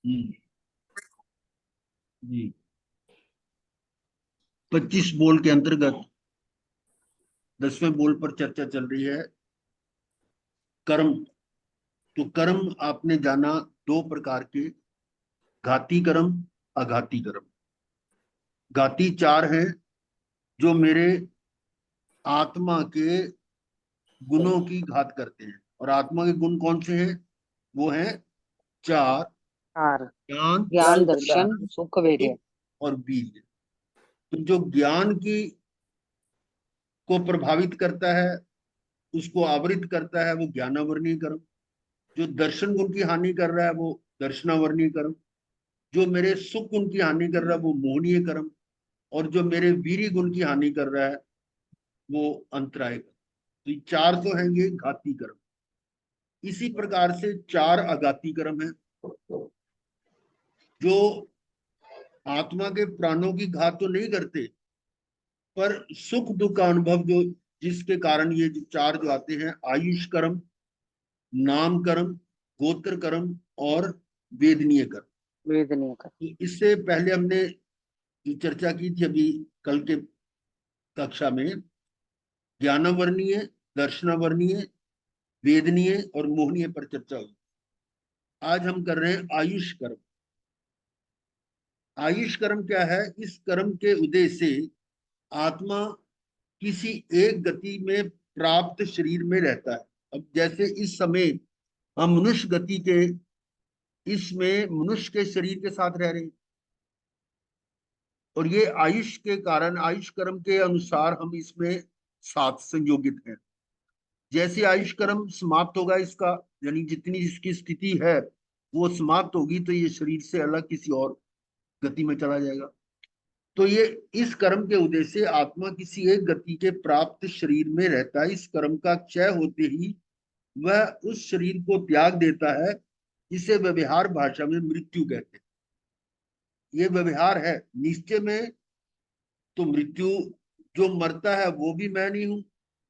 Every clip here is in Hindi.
हम्म, जी। 25 बोल के अंतर्गत 10वें बोल पर चर्चा चल रही है, कर्म। तो कर्म आपने जाना दो प्रकार के, घाती कर्म, अघाती कर्म। घाती चार हैं, जो मेरे आत्मा के गुणों की घात करते हैं। और आत्मा के गुण कौन से हैं? वो हैं चार: चार। ज्ञान, ज्ञान, दर्शन, दर्शन, सुख, वीर्य। सुख और बीज। तो जो ज्ञान की को प्रभावित करता है, उसको आवृत करता है, वो ज्ञानावर्णीय कर्म। जो दर्शन गुण की हानि कर रहा है, वो दर्शनावर्णीय कर्म। जो मेरे सुख गुण की हानि कर रहा है, वो मोहनीय कर्म। और जो मेरे वीर्य गुण की हानि कर रहा है, वो अंतराय कर्म। तो ये चार तो हैं ये घाती कर्म। इसी प्रकार से चार अघाती कर्म है, जो आत्मा के प्राणों की घात तो नहीं करते, पर सुख दुख का अनुभव जो जिसके कारण ये जो चार जो आते हैं: आयुष कर्म, नाम कर्म, गोत्र कर्म और वेदनीय कर्म। वेदनीय का। तो इससे पहले हमने जो चर्चा की थी अभी कल के कक्षा में, ज्ञानावर्णीय, दर्शनावर्णीय, वेदनीय और मोहनीय पर चर्चा हुई। आज हम कर रहे हैं आयुष कर्म। आयुष कर्म क्या है? इस कर्म के उदय से आत्मा किसी एक गति में प्राप्त शरीर में रहता है। अब जैसे इस समय हम मनुष्य गति के इसमें मनुष्य के शरीर के साथ रह रहे हैं, और ये आयुष के कारण, आयुष कर्म के अनुसार हम इसमें साथ संयोगित हैं। जैसे आयुष कर्म समाप्त होगा इसका, यानी जितनी इसकी स्थिति है वो समाप्त होगी, तो ये शरीर से अलग किसी और गति में चला जाएगा। तो ये इस कर्म के उदय से आत्मा किसी एक गति के प्राप्त शरीर में रहता है। इस कर्म का क्षय होते ही वह उस शरीर को त्याग देता है। इसे व्यवहार भाषा में मृत्यु कहते हैं। ये व्यवहार है। निश्चय में तो मृत्यु, जो मरता है वो भी मैं नहीं हूं,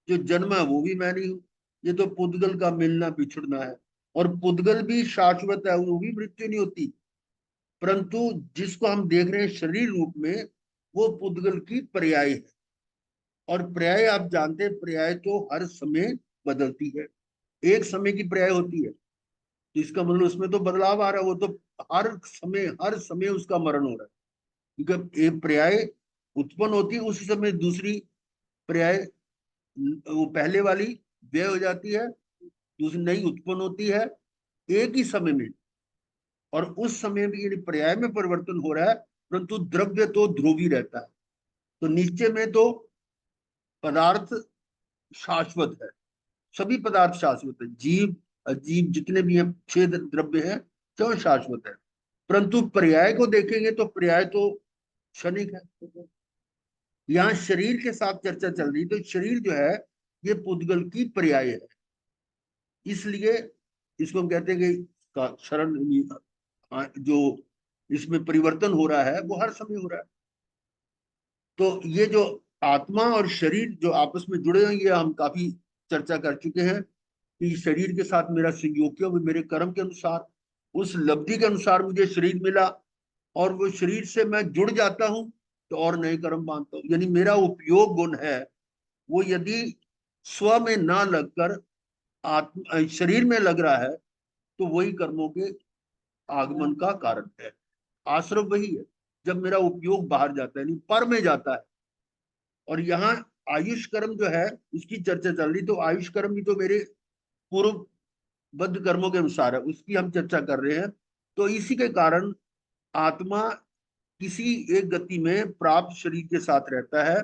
जो जन्मा है वो भी मैं नहीं हूं। ये तो पुद्गल का मिलना बिछड़ना है। और पुद्गल भी शाश्वत है, वो भी मृत्यु नहीं होती। परंतु जिसको हम देख रहे हैं शरीर रूप में, वो पुद्गल की पर्याय है। और पर्याय आप जानते हैं, पर्याय तो हर समय बदलती है। एक समय की पर्याय होती है, तो इसका मतलब उसमें तो बदलाव आ रहा है। वो तो हर समय उसका मरण हो रहा है, क्योंकि एक पर्याय उत्पन्न होती है, उसी समय दूसरी पर्याय, वो पहले वाली व्यय हो जाती है, दूसरी नई उत्पन्न होती है एक ही समय में। और उस समय भी यदि पर्याय में परिवर्तन हो रहा है, परंतु द्रव्य तो ध्रुवी रहता है। तो निश्चय में तो पदार्थ शाश्वत है। सभी पदार्थ शाश्वत है, जीव अजीव जितने भी हैं, छह द्रव्य हैं, सब शाश्वत है। परंतु पर्याय को देखेंगे तो पर्याय तो क्षणिक है। यहाँ शरीर के साथ चर्चा चल रही, तो शरीर जो है ये पुद्गल की पर्याय है। इसलिए इसको हम कहते हैं कि शरण, जो इसमें परिवर्तन हो रहा है वो हर समय हो रहा है। तो ये जो आत्मा और शरीर जो आपस में जुड़े हैं, ये हम काफी चर्चा कर चुके हैं कि शरीर के साथ मेरा संयोग क्यों, मेरे कर्म के अनुसार, उस लब्धि के अनुसार मुझे शरीर मिला, और वो शरीर से मैं जुड़ जाता हूं तो और नए कर्म बांधता हूं। यानी मेरा उपयोग गुण है, वो यदि स्व में ना लगकर आत्मा शरीर में लग रहा है, तो वही कर्मों के आगमन का कारण है। आश्रम वही है, जब मेरा उपयोग बाहर जाता है, नहीं पर में जाता है। और यहाँ आयुष कर्म जो है उसकी चर्चा चल रही, तो आयुष कर्म भी तो मेरे पूर्व बद्ध कर्मों के अनुसार है, उसकी हम चर्चा कर रहे हैं। तो इसी के कारण आत्मा किसी एक गति में प्राप्त शरीर के साथ रहता है,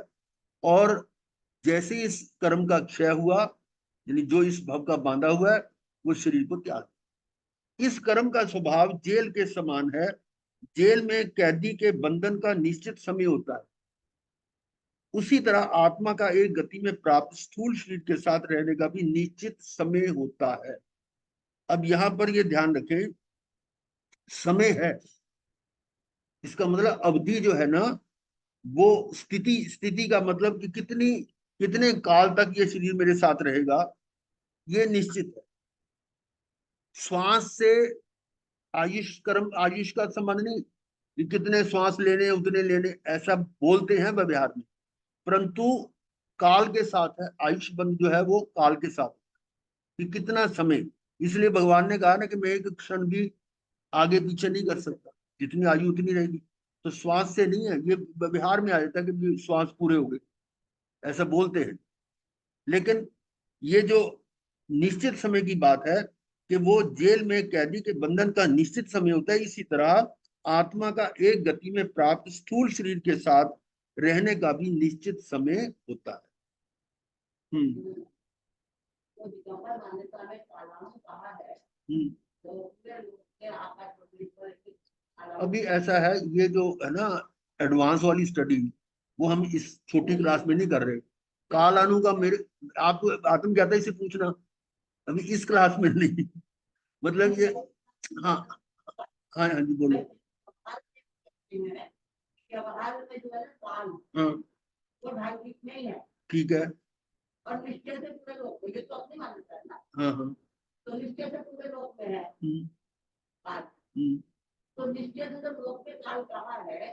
और जैसे इस कर्म का क्षय हुआ, यानी जो इस भव का बांधा हुआ है, वो शरीर को त्याग। इस कर्म का स्वभाव जेल के समान है। जेल में कैदी के बंधन का निश्चित समय होता है, उसी तरह आत्मा का एक गति में प्राप्त स्थूल शरीर के साथ रहने का भी निश्चित समय होता है। अब यहां पर ये ध्यान रखें, समय है, इसका मतलब अवधि जो है ना, वो स्थिति, स्थिति का मतलब कि कितनी कितने काल तक ये शरीर मेरे साथ रहेगा, ये निश्चित है। श्वास से आयुष कर्म, आयुष का संबंध नहीं कि कितने श्वास लेने उतने लेने, ऐसा बोलते हैं व्यवहार में, परंतु काल के साथ है। आयुष बंध जो है वो काल के साथ, कि कितना समय। इसलिए भगवान ने कहा ना कि मैं एक क्षण भी आगे पीछे नहीं कर सकता, जितनी आयु उतनी रहेगी। तो श्वास से नहीं है, ये व्यवहार में आ जाता है कि श्वास पूरे हो गए, ऐसा बोलते हैं। लेकिन ये जो निश्चित समय की बात है कि वो जेल में कैदी के बंधन का निश्चित समय होता है, इसी तरह आत्मा का एक गति में प्राप्त स्थूल शरीर के साथ रहने का भी निश्चित समय होता है। हम्म हम्म। अभी ऐसा है, ये जो है ना एडवांस वाली स्टडी, वो हम इस छोटी क्लास में नहीं कर रहे। कालानु का मेरे आपको आत्म क्या था इसे पूछना, अभी इस क्लास में नहीं। मतलब ये, हाँ हाँ हाँ जी बोलो। हाँ ठीक है। और निश्चय से पूरे लोग में, ये तो अपनी मान्यता है ना। हाँ हाँ। तो निश्चय से पूरे लोग में है बात। तो निश्चय से जब लोग के काल कहा है,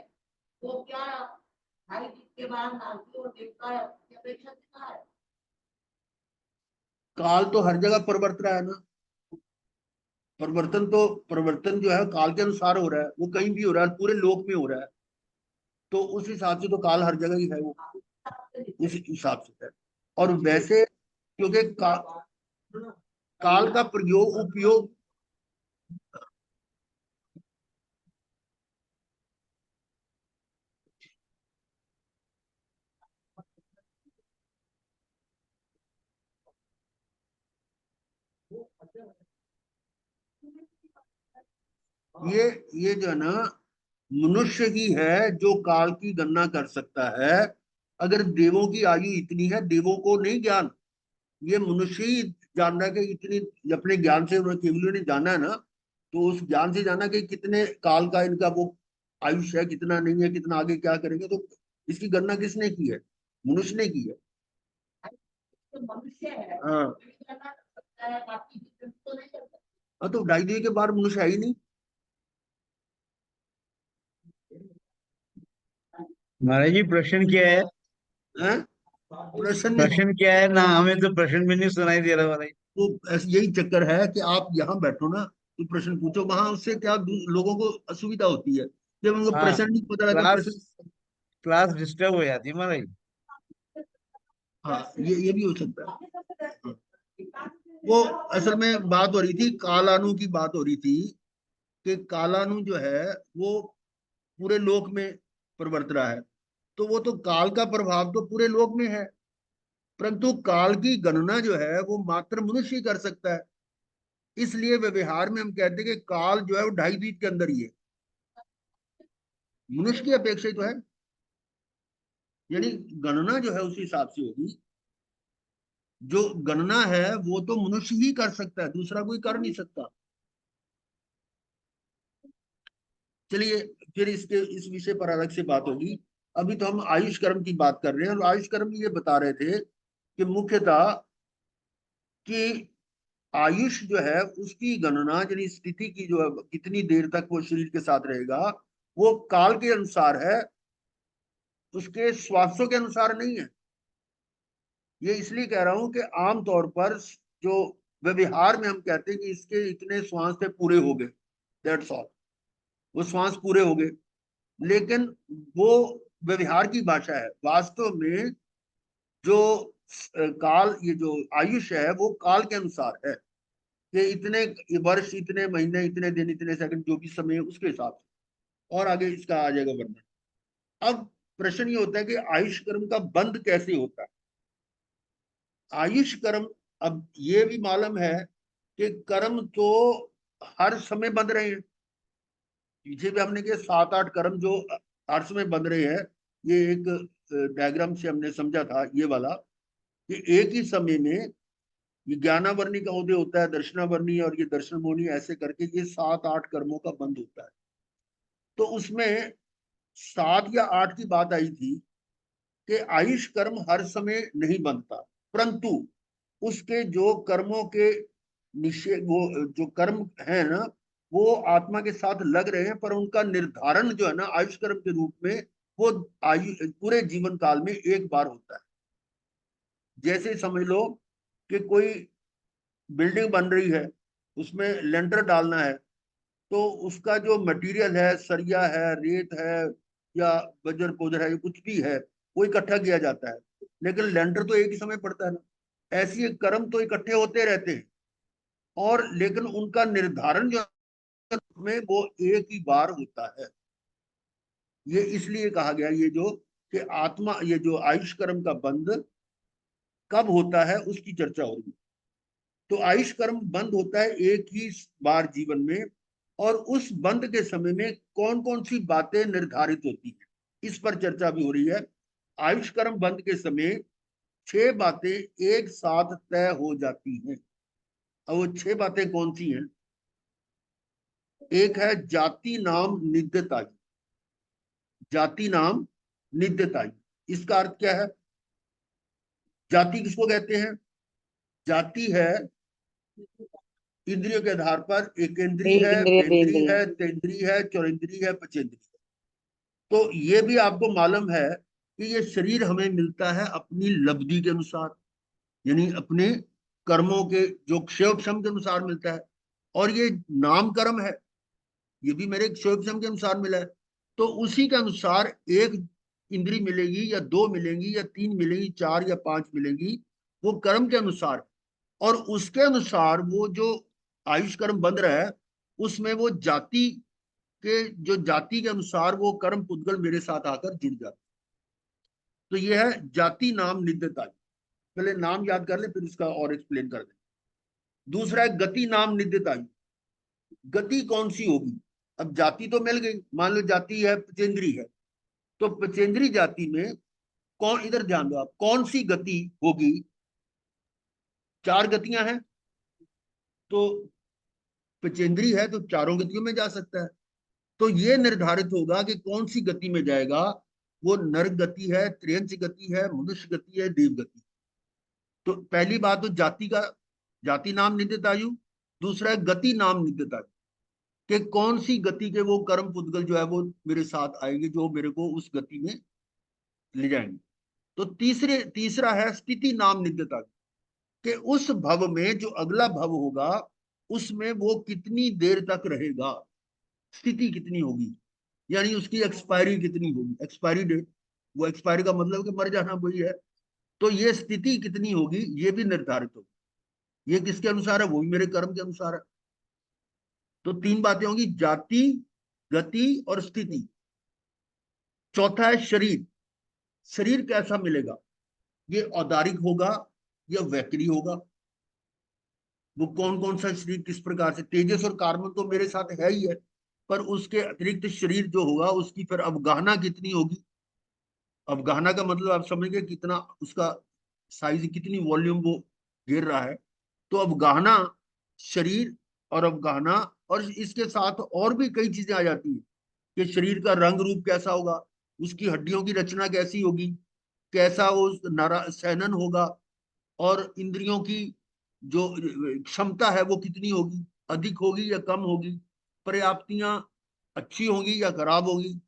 तो क्या भाई के बाद नासी और देवता की अपेक्षा से कहा है? काल तो हर जगह परिवर्तन है ना। परिवर्तन तो, परिवर्तन जो है काल के अनुसार हो रहा है, वो कहीं भी हो रहा है, पूरे लोक में हो रहा है। तो उस हिसाब से तो काल हर जगह ही है, वो उस हिसाब से है। और वैसे क्योंकि काल का प्रयोग उपयोग, ये जो है ना मनुष्य ही है जो काल की गणना कर सकता है। अगर देवों की आयु इतनी है, देवों को नहीं ज्ञान, ये मनुष्य ही जान रहा है कि इतनी, अपने ज्ञान से केवल ने जाना है ना, तो उस ज्ञान से जाना कि कितने काल का इनका वो आयुष है, कितना नहीं है, कितना आगे क्या करेंगे। तो इसकी गणना किसने की है? मनुष्य ने की है। तो मनुष्य है, हाँ हाँ, तो 2.5 के बाद मनुष्य है ही नहीं। महाराज जी प्रश्न क्या है? हैं? प्रश्न नहीं। प्रश्न क्या है ना, हमें तो प्रश्न भी नहीं सुनाई दे रहा महाराज। तो यही चक्कर है कि आप यहाँ बैठो ना, तो प्रश्न पूछो वहां, उससे क्या लोगों को असुविधा होती है, जब उनको हाँ, प्रश्न नहीं पता रहता क्लास प्रश्न। क्लास डिस्टर्ब हो जाती है महाराज। हाँ ये भी हो सकता है। हाँ। वो असल में बात हो रही थी, कालानु की बात हो रही थी कि कालानु जो है वो पूरे लोक में प्रवर्त रहा है। तो वो तो काल का प्रभाव तो पूरे लोक में है, परंतु काल की गणना जो है वो मात्र मनुष्य ही कर सकता है। इसलिए व्यवहार में हम कहते हैं कि काल जो है वो 2.5 के अंदर ही है, मनुष्य की अपेक्षा ही तो है। यानी गणना जो है उस हिसाब से होगी, जो गणना है वो तो मनुष्य ही कर सकता है, दूसरा कोई कर नहीं सकता। चलिए, फिर इसके इस विषय पर अलग से बात होगी। अभी तो हम आयुष कर्म की बात कर रहे हैं, और आयुष कर्म ये बता रहे थे कि मुख्यतः कि आयुष जो है उसकी गणना, यानी स्थिति की जो है, कितनी देर तक वो शरीर के साथ रहेगा, वो काल के अनुसार है, उसके स्वास्थ्यों के अनुसार नहीं है। ये इसलिए कह रहा हूं कि आमतौर पर जो व्यवहार में हम कहते हैं कि इसके इतने श्वास से पूरे हो गए, दैट्स ऑल, वो श्वास पूरे हो गए। लेकिन वो व्यवहार की भाषा है, वास्तव में जो काल, ये जो आयुष है वो काल के अनुसार है, कि इतने वर्ष, इतने महीने, इतने दिन, इतने सेकंड, जो भी समय है उसके हिसाब से। और आगे इसका आ जाएगा वर्णन। अब प्रश्न ये होता है कि आयुष कर्म का बंध कैसे होता है? आयुष कर्म, अब ये भी मालूम है कि कर्म तो हर समय बंध रहे हैं। पीछे भी हमने के 7-8 कर्म जो हर समय बंध रहे हैं, ये एक डायग्राम से हमने समझा था ये वाला, कि एक ही समय में ये ज्ञानावर्णी का उदय होता है, दर्शनावर्णी और ये दर्शनमोनी, ऐसे करके ये 7-8 कर्मों का बंध होता है। तो उसमें 7 या 8 की बात आई थी कि आयुष कर्म हर समय नहीं बनता, परंतु उसके जो कर्मों के निषेध, वो जो कर्म है ना, वो आत्मा के साथ लग रहे हैं, पर उनका निर्धारण जो है ना आयुष कर्म के रूप में, वो आयु पूरे जीवन काल में एक बार होता है। जैसे समझ लो कि कोई बिल्डिंग बन रही है, उसमें लेंटर डालना है, तो उसका जो मटेरियल है, सरिया है, रेत है, या बजर कोजर है, कुछ भी है, वो इकट्ठा किया जाता है, लेकिन लेंटर तो एक ही समय पड़ता है ना। ऐसे ये कर्म तो इकट्ठे होते रहते हैं, और लेकिन उनका निर्धारण जो में वो एक ही बार होता है। ये इसलिए कहा गया, ये जो कि आत्मा, ये जो आयुष कर्म का बंध कब होता है उसकी चर्चा हो रही है। तो आयुष कर्म बंद होता है एक ही बार जीवन में, और उस बंद के समय में कौन कौन सी बातें निर्धारित होती हैं, इस पर चर्चा भी हो रही है। आयुष कर्म बंद के समय 6 बातें एक साथ तय हो जाती हैं। अब वो 6 बातें कौन सी हैं? एक है जाति नाम नित्यतायु। जाति नाम नित्यतायु, इसका अर्थ क्या है? जाति किसको कहते हैं? जाति है इंद्रियों के आधार पर एकेंद्रीय एक है, इंद्रिय बेंद्रीय द्विंद्रिय। है, तेंद्रीय है, चौरिंद्रीय है, पंचेंद्रीय है। तो ये भी आपको मालूम है कि ये शरीर हमें मिलता है अपनी लब्धि के अनुसार, यानी अपने कर्मों के जो क्षयोक्षम के अनुसार मिलता है। और ये नाम कर्म है, ये भी मेरे क्षयोक्षम के अनुसार मिला है। तो उसी के अनुसार एक इंद्री मिलेगी, या 2 मिलेंगी, या 3 मिलेंगी, 4 या 5 मिलेंगी, वो कर्म के अनुसार। और उसके अनुसार वो जो आयुष कर्म बंध रहा है, उसमें वो जाति के, जो जाति के अनुसार वो कर्म पुद्गल मेरे साथ आकर जुड़ जाते। तो ये है जाति नाम नित्यता। पहले नाम याद कर ले, फिर इसका और एक्सप्लेन कर दे। दूसरा है गति नाम नित्यता। गति कौन सी होगी? अब जाति तो मिल गई, मान लो जाति है पचेंद्री है, तो पचेंद्री जाति में कौन, इधर ध्यान दो आप, कौन सी गति होगी? 4 गतियां हैं, तो पचेंद्री है तो चारों गतियों में जा सकता है। तो ये निर्धारित होगा कि कौन सी गति में जाएगा। वो नर गति है, त्रियंच गति है, मनुष्य गति है, देव गति। तो पहली बात तो जाति का, जाति नाम नित्यतायु। दूसरा है गति नाम नित्यतायु, कि कौन सी गति के वो कर्म पुद्गल जो है वो मेरे साथ आएंगे, जो मेरे को उस गति में ले जाएंगे। तो तीसरा है स्थिति नाम नित्यता, कि उस भव में जो अगला भव होगा उसमें वो कितनी देर तक रहेगा, स्थिति कितनी होगी, यानी उसकी एक्सपायरी कितनी होगी, एक्सपायरी डेट। वो एक्सपायरी का मतलब कि मर जाना वही है। तो ये स्थिति कितनी होगी ये भी निर्धारित होगी। ये किसके अनुसार है? वो भी मेरे कर्म के अनुसार है। तो 3 बातें होंगी, जाति, गति और स्थिति। चौथा है शरीर। शरीर कैसा मिलेगा? ये औदारिक होगा या वैकरी होगा? वो कौन कौन सा शरीर किस प्रकार से, तेजस और कार्बन तो मेरे साथ है ही है, पर उसके अतिरिक्त शरीर जो होगा उसकी फिर अवगाहना कितनी होगी? अवगाहना का मतलब आप समझ गए, कितना उसका साइज, कितनी वॉल्यूम वो घेर रहा है। तो अवगाहना, शरीर और अवगाहना, और इसके साथ और भी कई चीजें आ जाती हैं कि शरीर का रंग रूप कैसा होगा, उसकी हड्डियों की रचना कैसी होगी, कैसा वो नारा सैनन होगा, और इंद्रियों की जो क्षमता है वो कितनी होगी, अधिक होगी या कम होगी, पर्याप्तियां अच्छी होगी या खराब होगी,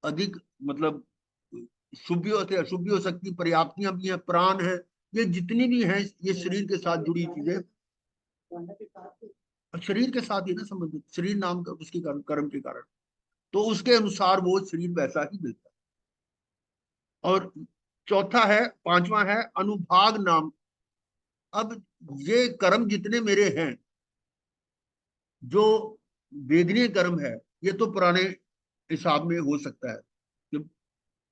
अधिक मतलब शुभ भी होते, अशुभ भी हो सकती, पर्याप्तियां भी हैं, प्राण है, ये जितनी भी हैं ये शरीर के साथ जुड़ी चीजें। और शरीर के साथ ही ना संबंधित, शरीर नाम का उसके कर्म के कारण, तो उसके अनुसार वो शरीर वैसा ही मिलता है। और चौथा है, पांचवा है अनुभाग नाम। अब ये कर्म जितने मेरे हैं, जो वेदनीय कर्म है, ये तो पुराने हिसाब में हो सकता है कि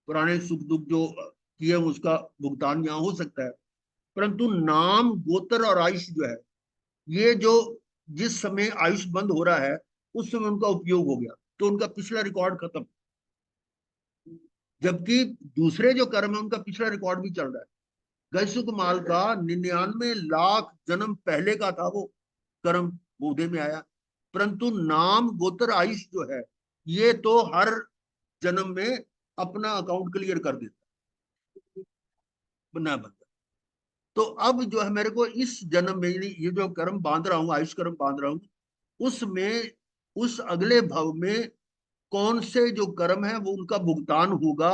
पुराने सुख दुख जो किए उसका भुगतान यहाँ हो सकता है। परंतु नाम, गोत्र और आयुष जो है, ये जो जिस समय आयुष बंद हो रहा है उस समय उनका उपयोग हो गया, तो उनका पिछला रिकॉर्ड खत्म। जबकि दूसरे जो कर्म है उनका पिछला रिकॉर्ड भी चल रहा है। गैसुक माल का 99 लाख जन्म पहले का था वो कर्म, बूढ़े में आया। परंतु नाम, गोत्र, आयुष जो है, ये तो हर जन्म में अपना अकाउंट क्लियर कर देता बना बंदा। तो अब जो है मेरे को इस जन्म में ये जो कर्म बांध रहा हूँ, आयुष कर्म बांध रहा हूँ, उसमें उस अगले भव में कौन से जो कर्म है वो उनका भुगतान होगा,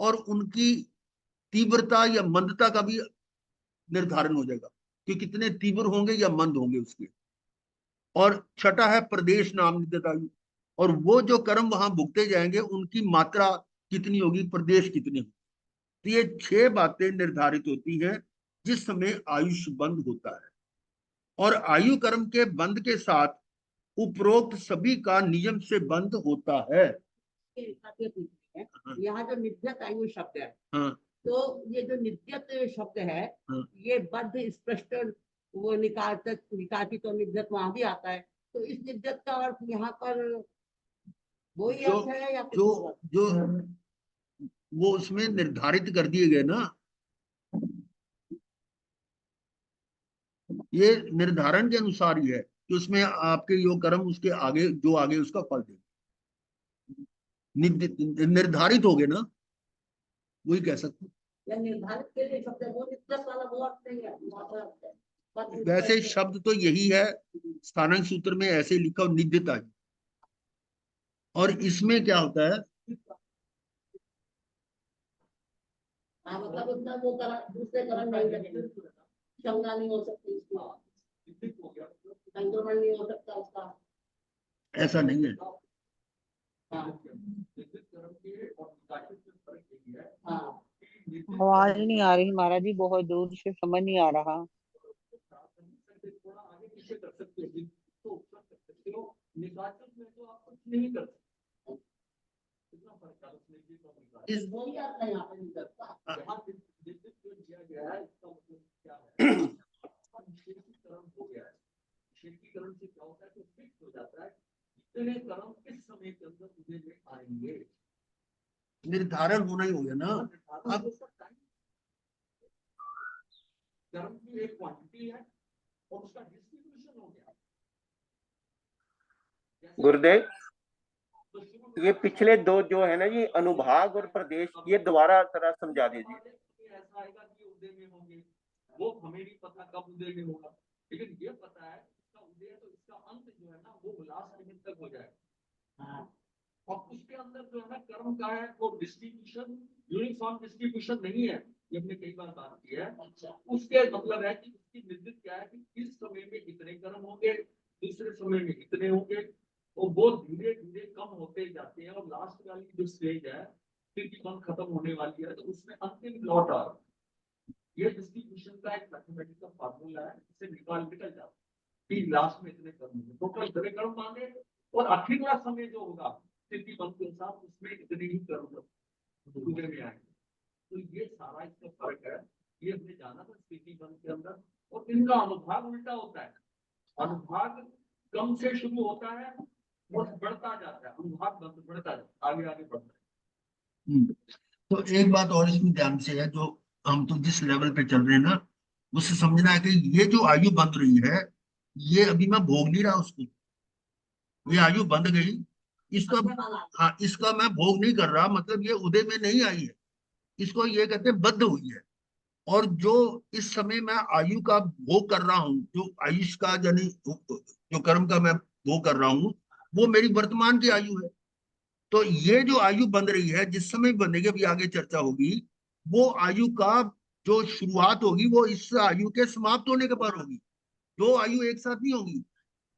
और उनकी तीव्रता या मंदता का भी निर्धारण हो जाएगा कि कितने तीव्र होंगे या मंद होंगे उसके। और छठा है प्रदेश नाम नित्यतायु, और वो जो कर्म वहां भुगते जाएंगे उनकी मात्रा कितनी होगी, प्रदेश कितने होंगे। तो ये 6 बातें निर्धारित होती हैं जिस समय आयुष बंद होता है। और आयु कर्म के बंद के साथ उपरोक्त सभी का नियम से बंद होता है। यहाँ जो नित्यत आयु शब्द है, हाँ तो ये जो नित्यत शब्द है, हाँ। ये बद्ध स्पष्ट वो निकातित और नित्यत वहां भी आता है। तो इस नित्यत का अर्थ यहाँ पर वही जो अर्थ है या कुछ जो और? जो वो उसमें निर्धारित कर दिए गए ना, ये निर्धारण के अनुसार ही है कि उसमें आपके यो कर्म उसके आगे जो आगे उसका फल देंगे, निर्धारित हो गए ना, वही कह सकते हैं। या निर्धारित के लिए शब्द है, वो नित्यत वाला वो अर्थ नहीं है, वहाँ पर अर्थ है। बद्ध वैसे स्पष्ट। शब्द तो यही है, स्थानांक सूत्र में ऐसे लिखा हो निध्यता ही। और इसमें क्या होता है, हाँ, मतलब उसमें वो करण दूसरे करण नहीं लगेंगे, क्षमता नहीं हो सकती उसकी, संक्रमण नहीं हो सकता उसका। ऐसा नहीं है। हाँ हाँ। आवाज नहीं आ रही महाराज जी, बहुत दूर से समझ नहीं आ रहा। इस वही अर्थ है यहाँ पे नित्यत का। निर्धारण होना ही हो गया ना। अब कर्म की एक क्वांटिटी है और उसका डिस्ट्रीब्यूशन हो गया। गुरुदेव, ये पिछले दो जो है ना, ये अनुभाग और प्रदेश, ये दोबारा जरा समझा दीजिए। ऐसा आएगा कि उदय में होंगे, वो हमें नहीं पता कब उदय में होगा, लेकिन ये पता है इसका उदय तो इसका अंत जो है ना वो लास्ट मिनट तक हो जाएगा। और उसके अंदर जो है ना कर्म का है वो डिस्ट्रीब्यूशन, यूनिफॉर्म डिस्ट्रीब्यूशन नहीं है, ये हमने कई बार बात की है। उसके मतलब है कि उसकी निर्दिष्ट क्या है कि इस समय में इतने कर्म होंगे, दूसरे समय में इतने होंगे, और वो धीरे धीरे कम होते जाते हैं, और लास्ट वाली जो स्टेज है क्योंकि मन खत्म होने वाली है, तो उसमें अंतिम लौट आ रहा है। ये डिस्ट्रीब्यूशन का एक मैथमेटिकल फार्मूला है, इसे निकल जाता है कि लास्ट में इतने कर्म होंगे, टोटल इतने कर्म मांगे, और आखिरी समय जो होगा स्थिति बल के साथ उसमें इतने ही कर्म पूरे में आएंगे। तो ये सारा इसका फर्क है, ये हमने जाना था स्थिति बल के अंदर। और इनका अनुभाग उल्टा होता है, अनुभाग कम से शुरू होता है और बढ़ता जाता है, अनुभाग बढ़ता जाता है, आगे आगे बढ़ता है। तो एक बात और इसमें ध्यान से है, जो हम तो जिस लेवल पे चल रहे हैं ना, उससे समझना है कि ये जो आयु बंध रही है, ये अभी मैं भोग नहीं रहा उसको, ये आयु बंध गई, इसका, हाँ इसका मैं भोग नहीं कर रहा, मतलब ये उदय में नहीं आई है, इसको ये कहते हैं बद्ध हुई है। और जो इस समय मैं आयु का भोग कर रहा हूँ, जो आयुष का यानी जो कर्म का मैं भोग कर रहा हूँ, वो मेरी वर्तमान की आयु है। तो ये जो आयु बन रही है, जिस समय बनेगी, अभी आगे चर्चा होगी, वो आयु का जो शुरुआत होगी वो इस आयु के समाप्त होने के बाद होगी। दो आयु एक साथ नहीं होगी,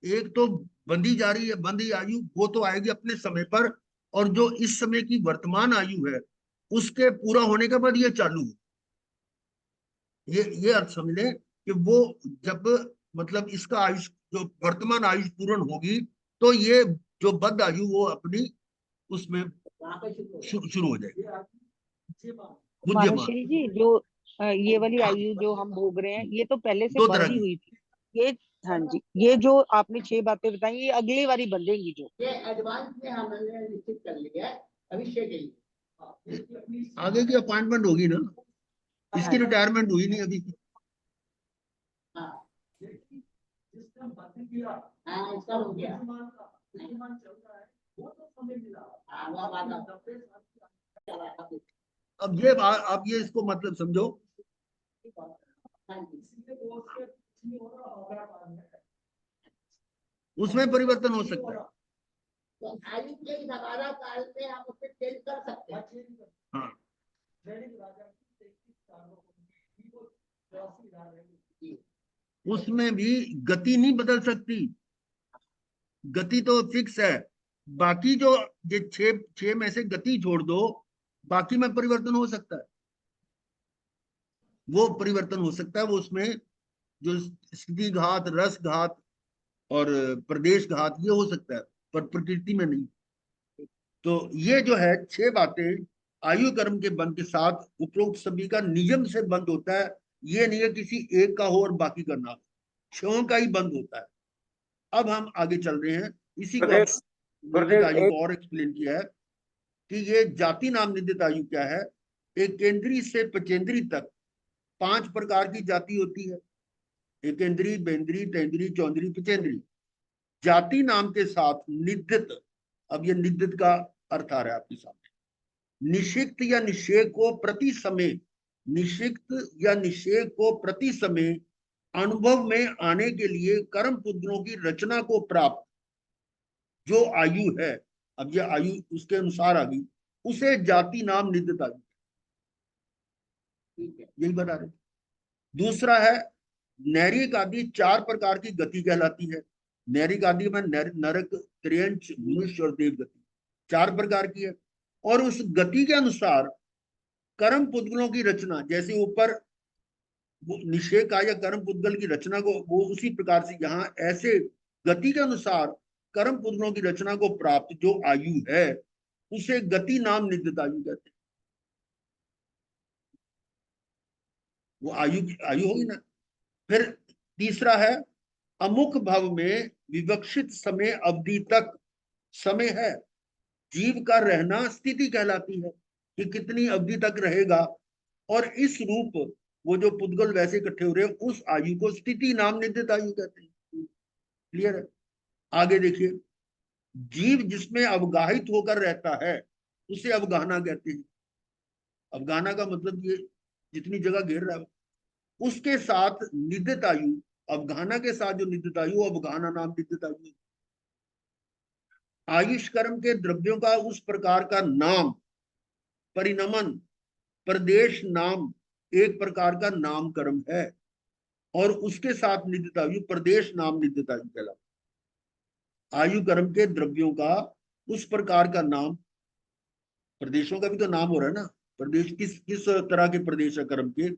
एक तो बंधी जा रही है, बंधी आयु वो तो आएगी अपने समय पर, और जो इस समय की वर्तमान आयु है उसके पूरा होने के बाद ये चालू हो। ये अर्थ समझ लें कि वो जब मतलब इसका आयुष जो वर्तमान आयुष पूर्ण होगी, तो ये जो बद्ध आयु वो अपनी उसमें शुरू हो जाएगी, बुद्धिमान। महाराज जी, जो ये वाली आयु जो हम भोग रहे हैं, ये तो पहले से दो तरह बंधी की, हुई थी। ये, हाँ जी, ये जो आपने 6 बातें बताई, ये अगली बारी बंधेंगी जो। ये एडवांस में हमने निश्चित कर लिया है भविष्य के लिए। आगे की अपॉइंटमेंट होगी ना, इसकी रिटायरमेंट हुई नहीं अभी। हाँ हाँ, इसका हो गया। हाँ, वो बात है। अब ये इसको मतलब समझो, उसमें परिवर्तन हो सकता है। तो आयु के दोबारा काल में आप उसे चेंज कर सकते हैं। हाँ दैनिक राजा की 33 सालों की वो 84 साल है। उसमें भी गति नहीं बदल सकती, गति तो फिक्स है। बाकी जो ये छह में से गति छोड़ दो, बाकी में परिवर्तन हो सकता है, वो परिवर्तन हो सकता है। वो उसमें जो स्थिति घात, रस घात और प्रदेश घात ये हो सकता है, पर प्रकृति में नहीं। तो ये जो है 6 बातें आयु कर्म के बंध के साथ उपरोक्त सभी का नियम से बंद होता है। ये नहीं है किसी एक का हो और बाकी का ना हो, 6 का ही बंद होता है। अब हम आगे चल रहे हैं, इसी को गुरुदेव, निश्चित आयु एक को और एक्सप्लेन किया है कि ये जाति नाम निश्चित आयु क्या है। एक केंद्रीय से पचेंद्री तक 5 प्रकार की जाति होती है, एकेंद्री, बेंद्री, तेंद्री, चौंद्री, पचेंद्री। जाति नाम के साथ निद्धित, अब ये निद्धित का अर्थ आ रहा है आपके सामने, निषिक्त या निषेक को प्रति समय, निषिक्त या निषेक को प्रति समय अनुभव में आने के लिए कर्म पुद्गलों की रचना को प्राप्त जो आयु है, अब ये आयु उसके अनुसार आ गई, उसे जाति नाम निद्धित आयु, यही बता रहे। दूसरा है नैरिक आदि 4 प्रकार की गति कहलाती है। नैरिक आदि में नरक, त्रियंच, मनुष्य और देव गति 4 प्रकार की है। और उस गति के अनुसार कर्म पुद्गलों की रचना, जैसे ऊपर निषेक या कर्म पुद्गल की रचना को, वो उसी प्रकार से यहाँ ऐसे गति के अनुसार कर्म पुद्गलों की रचना को प्राप्त जो आयु है, उसे गति नाम निद्धित आयु कहते हैं। वो आयु होगी ना। फिर तीसरा है अमुक भव में विवक्षित समय अवधि तक समय है, जीव का रहना स्थिति कहलाती है कि कितनी अवधि तक रहेगा। और इस रूप वो जो पुद्गल वैसे इकट्ठे हो रहे हैं, उस आयु को स्थिति नाम निद्धित आयु कहते हैं। क्लियर है? आगे देखिए, जीव जिसमें अवगाहित होकर रहता है उसे अवगाहना कहते हैं। अवगाहना का मतलब ये जितनी जगह घेर रहा है, उसके साथ निद्धित आयु, अवगाहना के साथ जो निद्धित आयु, अवगाहना नाम निद्धित आयु। आयुष कर्म के द्रव्यों का उस प्रकार का नाम, परिणमन, प्रदेश नाम एक प्रकार का नाम कर्म है, और उसके साथ निद्धित आयु प्रदेश नाम निद्धित आयु कहलाता। आयु कर्म के द्रव्यों का उस प्रकार का नाम, प्रदेशों का भी तो नाम हो रहा है ना, प्रदेश किस किस तरह के प्रदेश है कर्म के,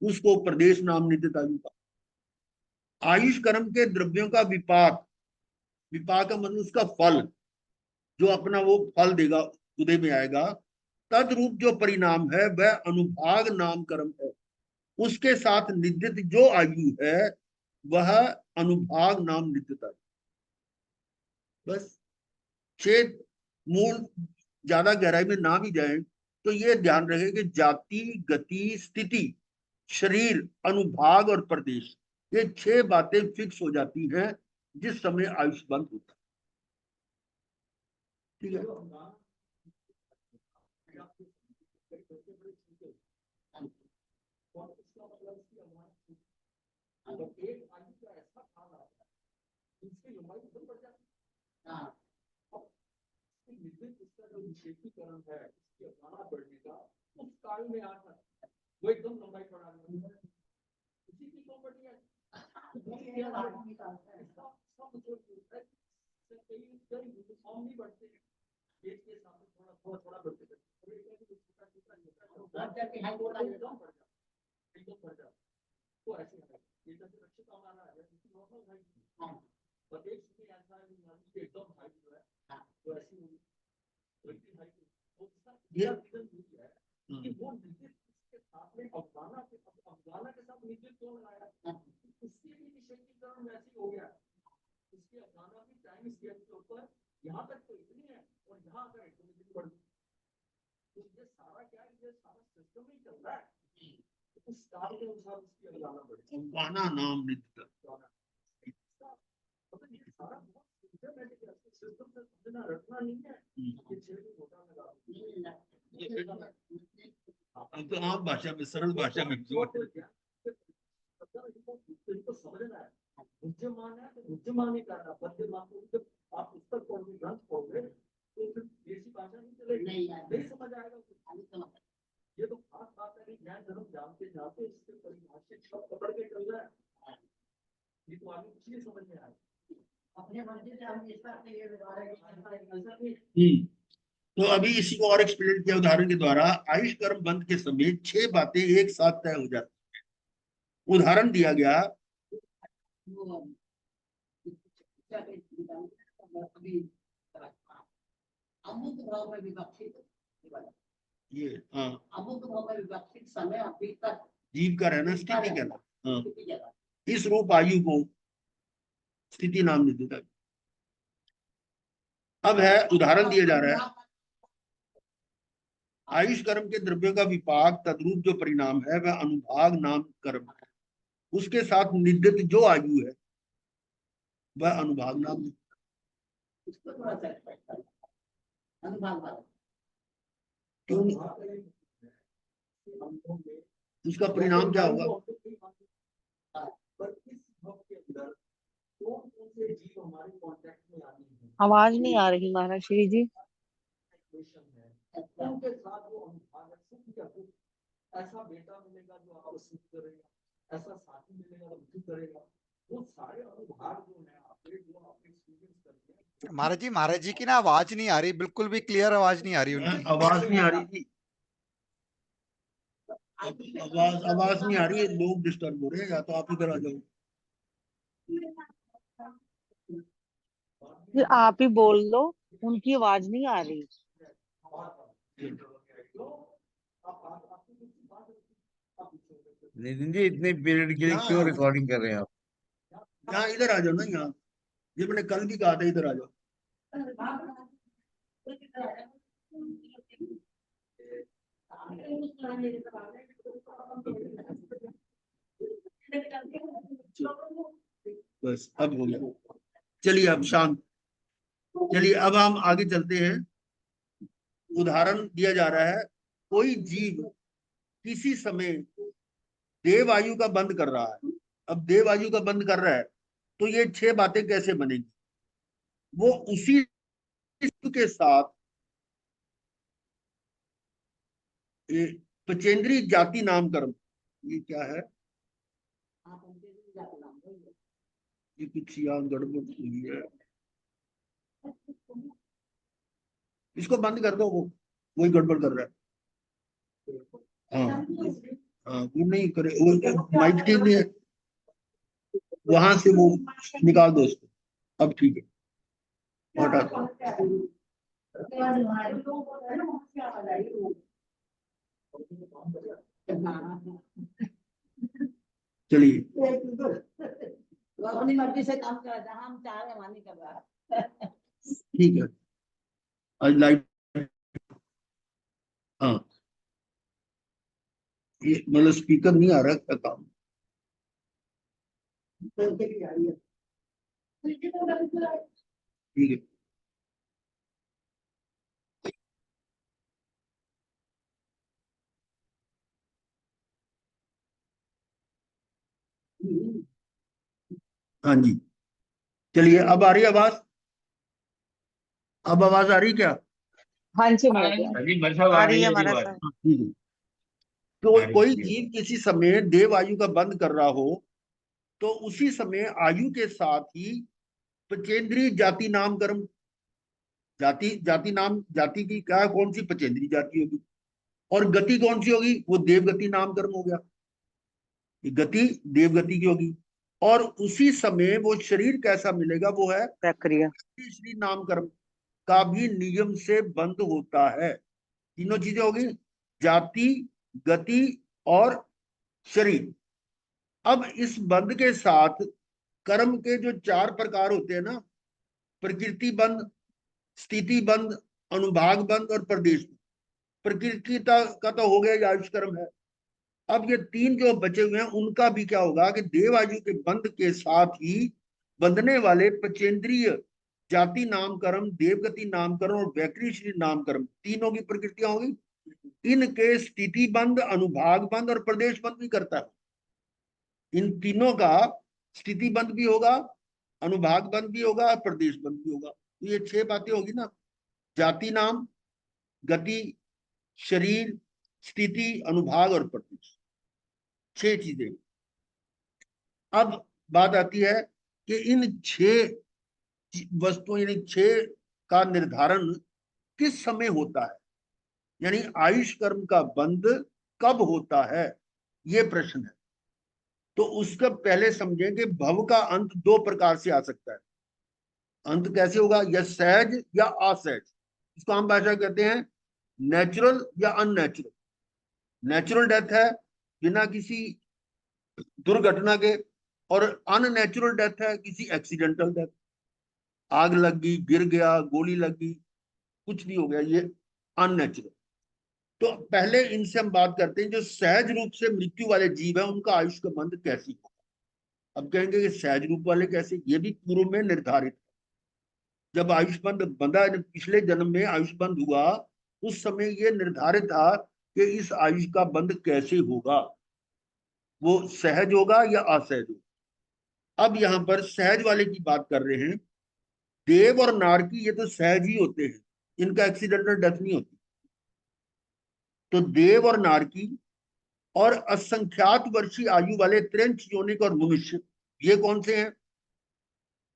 उसको प्रदेश नाम निद्धित आयु का। आयुष कर्म के द्रव्यों का विपाक, विपाक का मतलब उसका फल, जो अपना वो फल देगा, उदय में आएगा, तद्रूप जो परिणाम है वह अनुभाग नाम कर्म है। उसके साथ निद्धित जो आयु है वह अनुभाग नाम निद्धित आयु। बस 6 मूल, ज्यादा गहराई में ना भी जाए तो ये ध्यान रहे कि जाति, गति, स्थिति, शरीर, अनुभाग और प्रदेश, ये 6 बातें फिक्स हो जाती हैं जिस समय आयुष बंद होता है। ठीक है? एक आयु का ऐसा काल आता है जिसकी लंबाई बहुत बढ़ जाती है। निश्चित इसका जो निषेधीकरण है, इसकी अवधारणा बढ़ने का उस काल में आता है, वो एकदम लंबाई बढ़ा है। इसी की प्रॉपर्टी है। यूनिफॉर्म नहीं बढ़ते, एज के साथ थोड़ा थोड़ा बढ़ते एकदम बढ़ जाता। तो ऐसे है ये सबसे रक्षित हमारा है, नॉर्मल हाइट, प्रत्येक में ऐसा है एकदम हाइट जो है वो ऐसी होगी, ये कि वो निश्चित के साथ में अवगाहना के साथ निश्चित क्यों लगाया, उसके भी निषेधीकरण वैसे हो गया। इसकी अवगाहना भी टाइम स्केल के ऊपर यहाँ तक तो इतनी है और यहाँ अगर इतनी बढ़ गई, तो ये सारा क्या है, ये सारा सिस्टम ही चल रहा है। उस काल के अनुसार उसकी अवगाहना बढ़ी, अवगाहना नाम निद्धित। मतलब ये सारा सिस्टम से समझना, रटना नहीं है। ये छेड़ होता लगा तो आम भाषा में, सरल भाषा में समझना है। मुझे मान है तो मुझे मान ही करना, बंदे मान को जब आप पुस्तक पढ़ोगे, ग्रंथ पढ़ोगे भाषा नहीं चलेगी, नहीं नहीं समझ आएगा। अभी समझ ये तो खास बात है कि ज्ञान धर्म जानते जानते इसके परिभाषित शब्द पकड़ के चल रहा है, ये तो आगे कुछ नहीं समझ में आया। अपने मर्जी से हम इस बात के लिए व्यवहार है ऐसा नहीं तो अभी इसी को और एक्सप्लेन किया उदाहरण के द्वारा। आयुष कर्म बंध के समय 6 बातें एक साथ तय हो जाती है। उदाहरण दिया गया, वो अभी अमुक भाव में विवक्षित ये हाँ अमुक भाव में विवक्षित समय अभी तक जीव का रहना स्थिति कहना, हाँ की जगह इस रूप आयु को स्थिति नाम दे देता है। अब है उदाहरण दिया जा रहा है, आयुष कर्म के द्रव्यों का विपाक तद्रूप जो परिणाम है वह अनुभाग नाम कर्म है। उसके साथ निद्रित जो आयु है वह अनुभाग नाम है। इसको थोड़ा सा स्पष्ट करना अनुभाग वाला क्यों उसका परिणाम क्या होगा? पर इस भाव के अंदर कौन कौन से जीव हमारे कांटेक्ट में आने हैं, आवाज नहीं आ रही महाराज श्री जी। इक्वेशन है, उनके साथ वो अनुभाग है, सुख या दुख, ऐसा बेटा मिलेगा जो आपको सुख करेगा, ऐसा साथी मिलेगा तो दुख करेगा, वो सारे अनुभाग जो है आपके जो आपने एक्सपीरियंस करते हैं। महाराज जी की ना आवाज नहीं आ रही, बिल्कुल भी क्लियर आवाज नहीं आ रही उनकी। आवाज नहीं आ रही थी, आवाज नहीं आ रही है, लोग डिस्टर्ब हो रहे हैं, या तो आप इधर आ जाओ। फिर आप ही बोल दो, उनकी आवाज नहीं आ रही। नितिन जी इतने पीरियड के लिए क्यों रिकॉर्डिंग कर रहे हैं आप? यहाँ इधर आ जाओ ना, यहाँ ये मैंने कल भी कहा था, इधर आ जाओ। बस अब हो गया, चलिए अब शांत। चलिए अब हम आगे चलते हैं। उदाहरण दिया जा रहा है, कोई जीव किसी समय देवायु का बंद कर रहा है। अब देवायु का बंद कर रहा है तो ये 6 बातें कैसे बनेगी? वो उसी के साथ पचेंद्री जाति नामकरण, ये क्या है? आप उनके लिए जाते नाम बोलिए ये कुछ यहाँ गड़बड़ हुई है, इसको बंद कर दो, वो वही गड़बड़ कर रहा है। हाँ हाँ वो नहीं करे, वो माइक ठीक नहीं है, वहां से वो निकाल दो उसको। अब ठीक है, हटा दो। चलिए वो अपनी मर्जी से काम कर रहा है, हम चाह रहे वहां नहीं कर रहा है। ठीक है, आज लाइट, हाँ ये मतलब स्पीकर नहीं आ रहा क्या काम? ठीक है, हाँ जी चलिए, अब आ रही है आवाज? अब आवाज आ रही क्या? हाँ जी महाराज आ रही है महाराज साहब। ठीक है। तो कोई जीव किसी समय देवायु का बंद कर रहा हो तो उसी समय आयु के साथ ही पचेंद्री जाति नामकरण, जाति नाम, जाति की क्या कौन सी पचेंद्री जाति होगी, और गति कौन सी होगी? वो देवगति नामकरण हो गया, ये गति देवगति की होगी। और उसी समय वो शरीर कैसा मिलेगा? वो है प्रक्रिया श्री नामकरण का भी नियम से बंद होता है। तीनों चीजें होगी, जाति, गति और शरीर। अब इस बंद के साथ कर्म के जो 4 प्रकार होते हैं ना, प्रकृति बंद, स्थिति बंद, अनुभाग बंद और प्रदेश बंद। प्रकृति का तो हो गया, आयुष कर्म है। अब ये 3 जो बचे हुए हैं उनका भी क्या होगा कि देवायु के बंद के साथ ही बंधने वाले पचेंद्रीय जाति नामकरण, देवगति नामकरण और वैकृत श्री नामकरण, तीनों की प्रकृतियां होगी। इनके स्थिति बंद, अनुभाग बंद और प्रदेश बंद भी करता है। इन तीनों का स्थिति बंद भी होगा, अनुभाग बंद भी होगा, प्रदेश बंद भी होगा। तो ये 6 बातें होगी ना, जाति नाम, गति, शरीर, स्थिति, अनुभाग और प्रदेश, 6 चीजें। अब बात आती है कि इन 6 वस्तुओं यानी 6 का निर्धारण किस समय होता है, यानी आयुष कर्म का बंध कब होता है, ये प्रश्न है। तो उसका पहले समझें कि भव का अंत 2 प्रकार से आ सकता है। अंत कैसे होगा, या सहज या असहज। इसको हम भाषा कहते हैं नेचुरल या अननेचुरल। नेचुरल डेथ है बिना किसी दुर्घटना के, और अननेचुरल डेथ है किसी एक्सीडेंटल डेथ। आग लग गई, गिर गया, गोली लग गई, कुछ भी हो गया, ये अननेचुरल। तो पहले इनसे हम बात करते हैं जो सहज रूप से मृत्यु वाले जीव है, उनका आयुष का बंध कैसे होगा। अब कहेंगे कि सहज रूप वाले कैसे, ये भी पूर्व में निर्धारित है। जब आयुष बंध बंधा, पिछले जन्म में आयुष बंध हुआ, उस समय ये निर्धारित था कि इस आयुष का बंध कैसे होगा, वो सहज होगा या असहज होगा। अब यहाँ पर सहज वाले की बात कर रहे हैं। देव और नारकी ये तो सहज ही होते हैं, इनका एक्सीडेंटल डेथ नहीं होती। तो देव और नारकी और असंख्यात वर्षीय आयु वाले त्रिंच, योनिक और मनुष्य, ये कौन से हैं?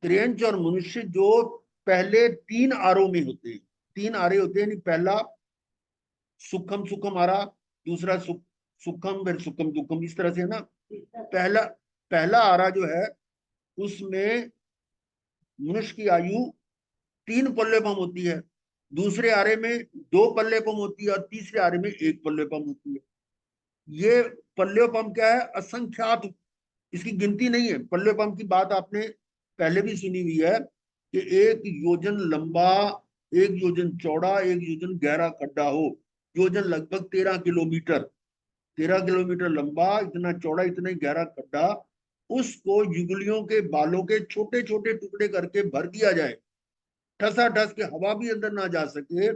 त्रिंच और मनुष्य जो पहले 3 आरों में होते हैं। 3 आरे होते हैं, पहला सुखम सुखम आरा, दूसरा सुखम, फिर सुखम दुखम, इस तरह से है ना। पहला पहला आरा जो है उसमें मनुष्य की आयु 3 पल्लेपम होती है, दूसरे आरे में 2 पल्लेपम होती है और तीसरे आरे में 1 पल्लेपम होती है। ये पल्लेपम क्या है? असंख्यात, इसकी गिनती नहीं है। पल्लेपम की बात आपने पहले भी सुनी हुई है कि 1 योजन लंबा, 1 योजन चौड़ा, 1 योजन गहरा खड्डा हो। योजन लगभग 13 किलोमीटर, 13 किलोमीटर लंबा, इतना चौड़ा, इतना ही गहरा खड्डा, उसको युगलियों के बालों के छोटे छोटे टुकड़े करके भर दिया जाए, ठसा ठस के हवा भी अंदर ना जा सके,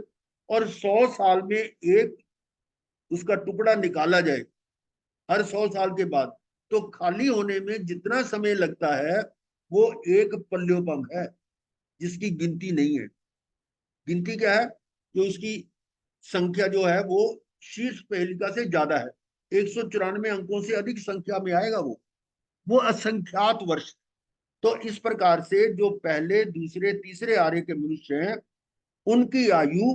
और 100 साल में एक उसका टुकड़ा निकाला जाए, हर 100 साल के बाद, तो खाली होने में जितना समय लगता है वो 1 पल्योपम है, जिसकी गिनती नहीं है। गिनती क्या है? जो उसकी संख्या जो है वो शीर्ष पहेलिका से ज्यादा है, 194 अंकों से अधिक संख्या में आएगा वो असंख्यात वर्ष। तो इस प्रकार से जो पहले, दूसरे, तीसरे आर्य के मनुष्य हैं, उनकी आयु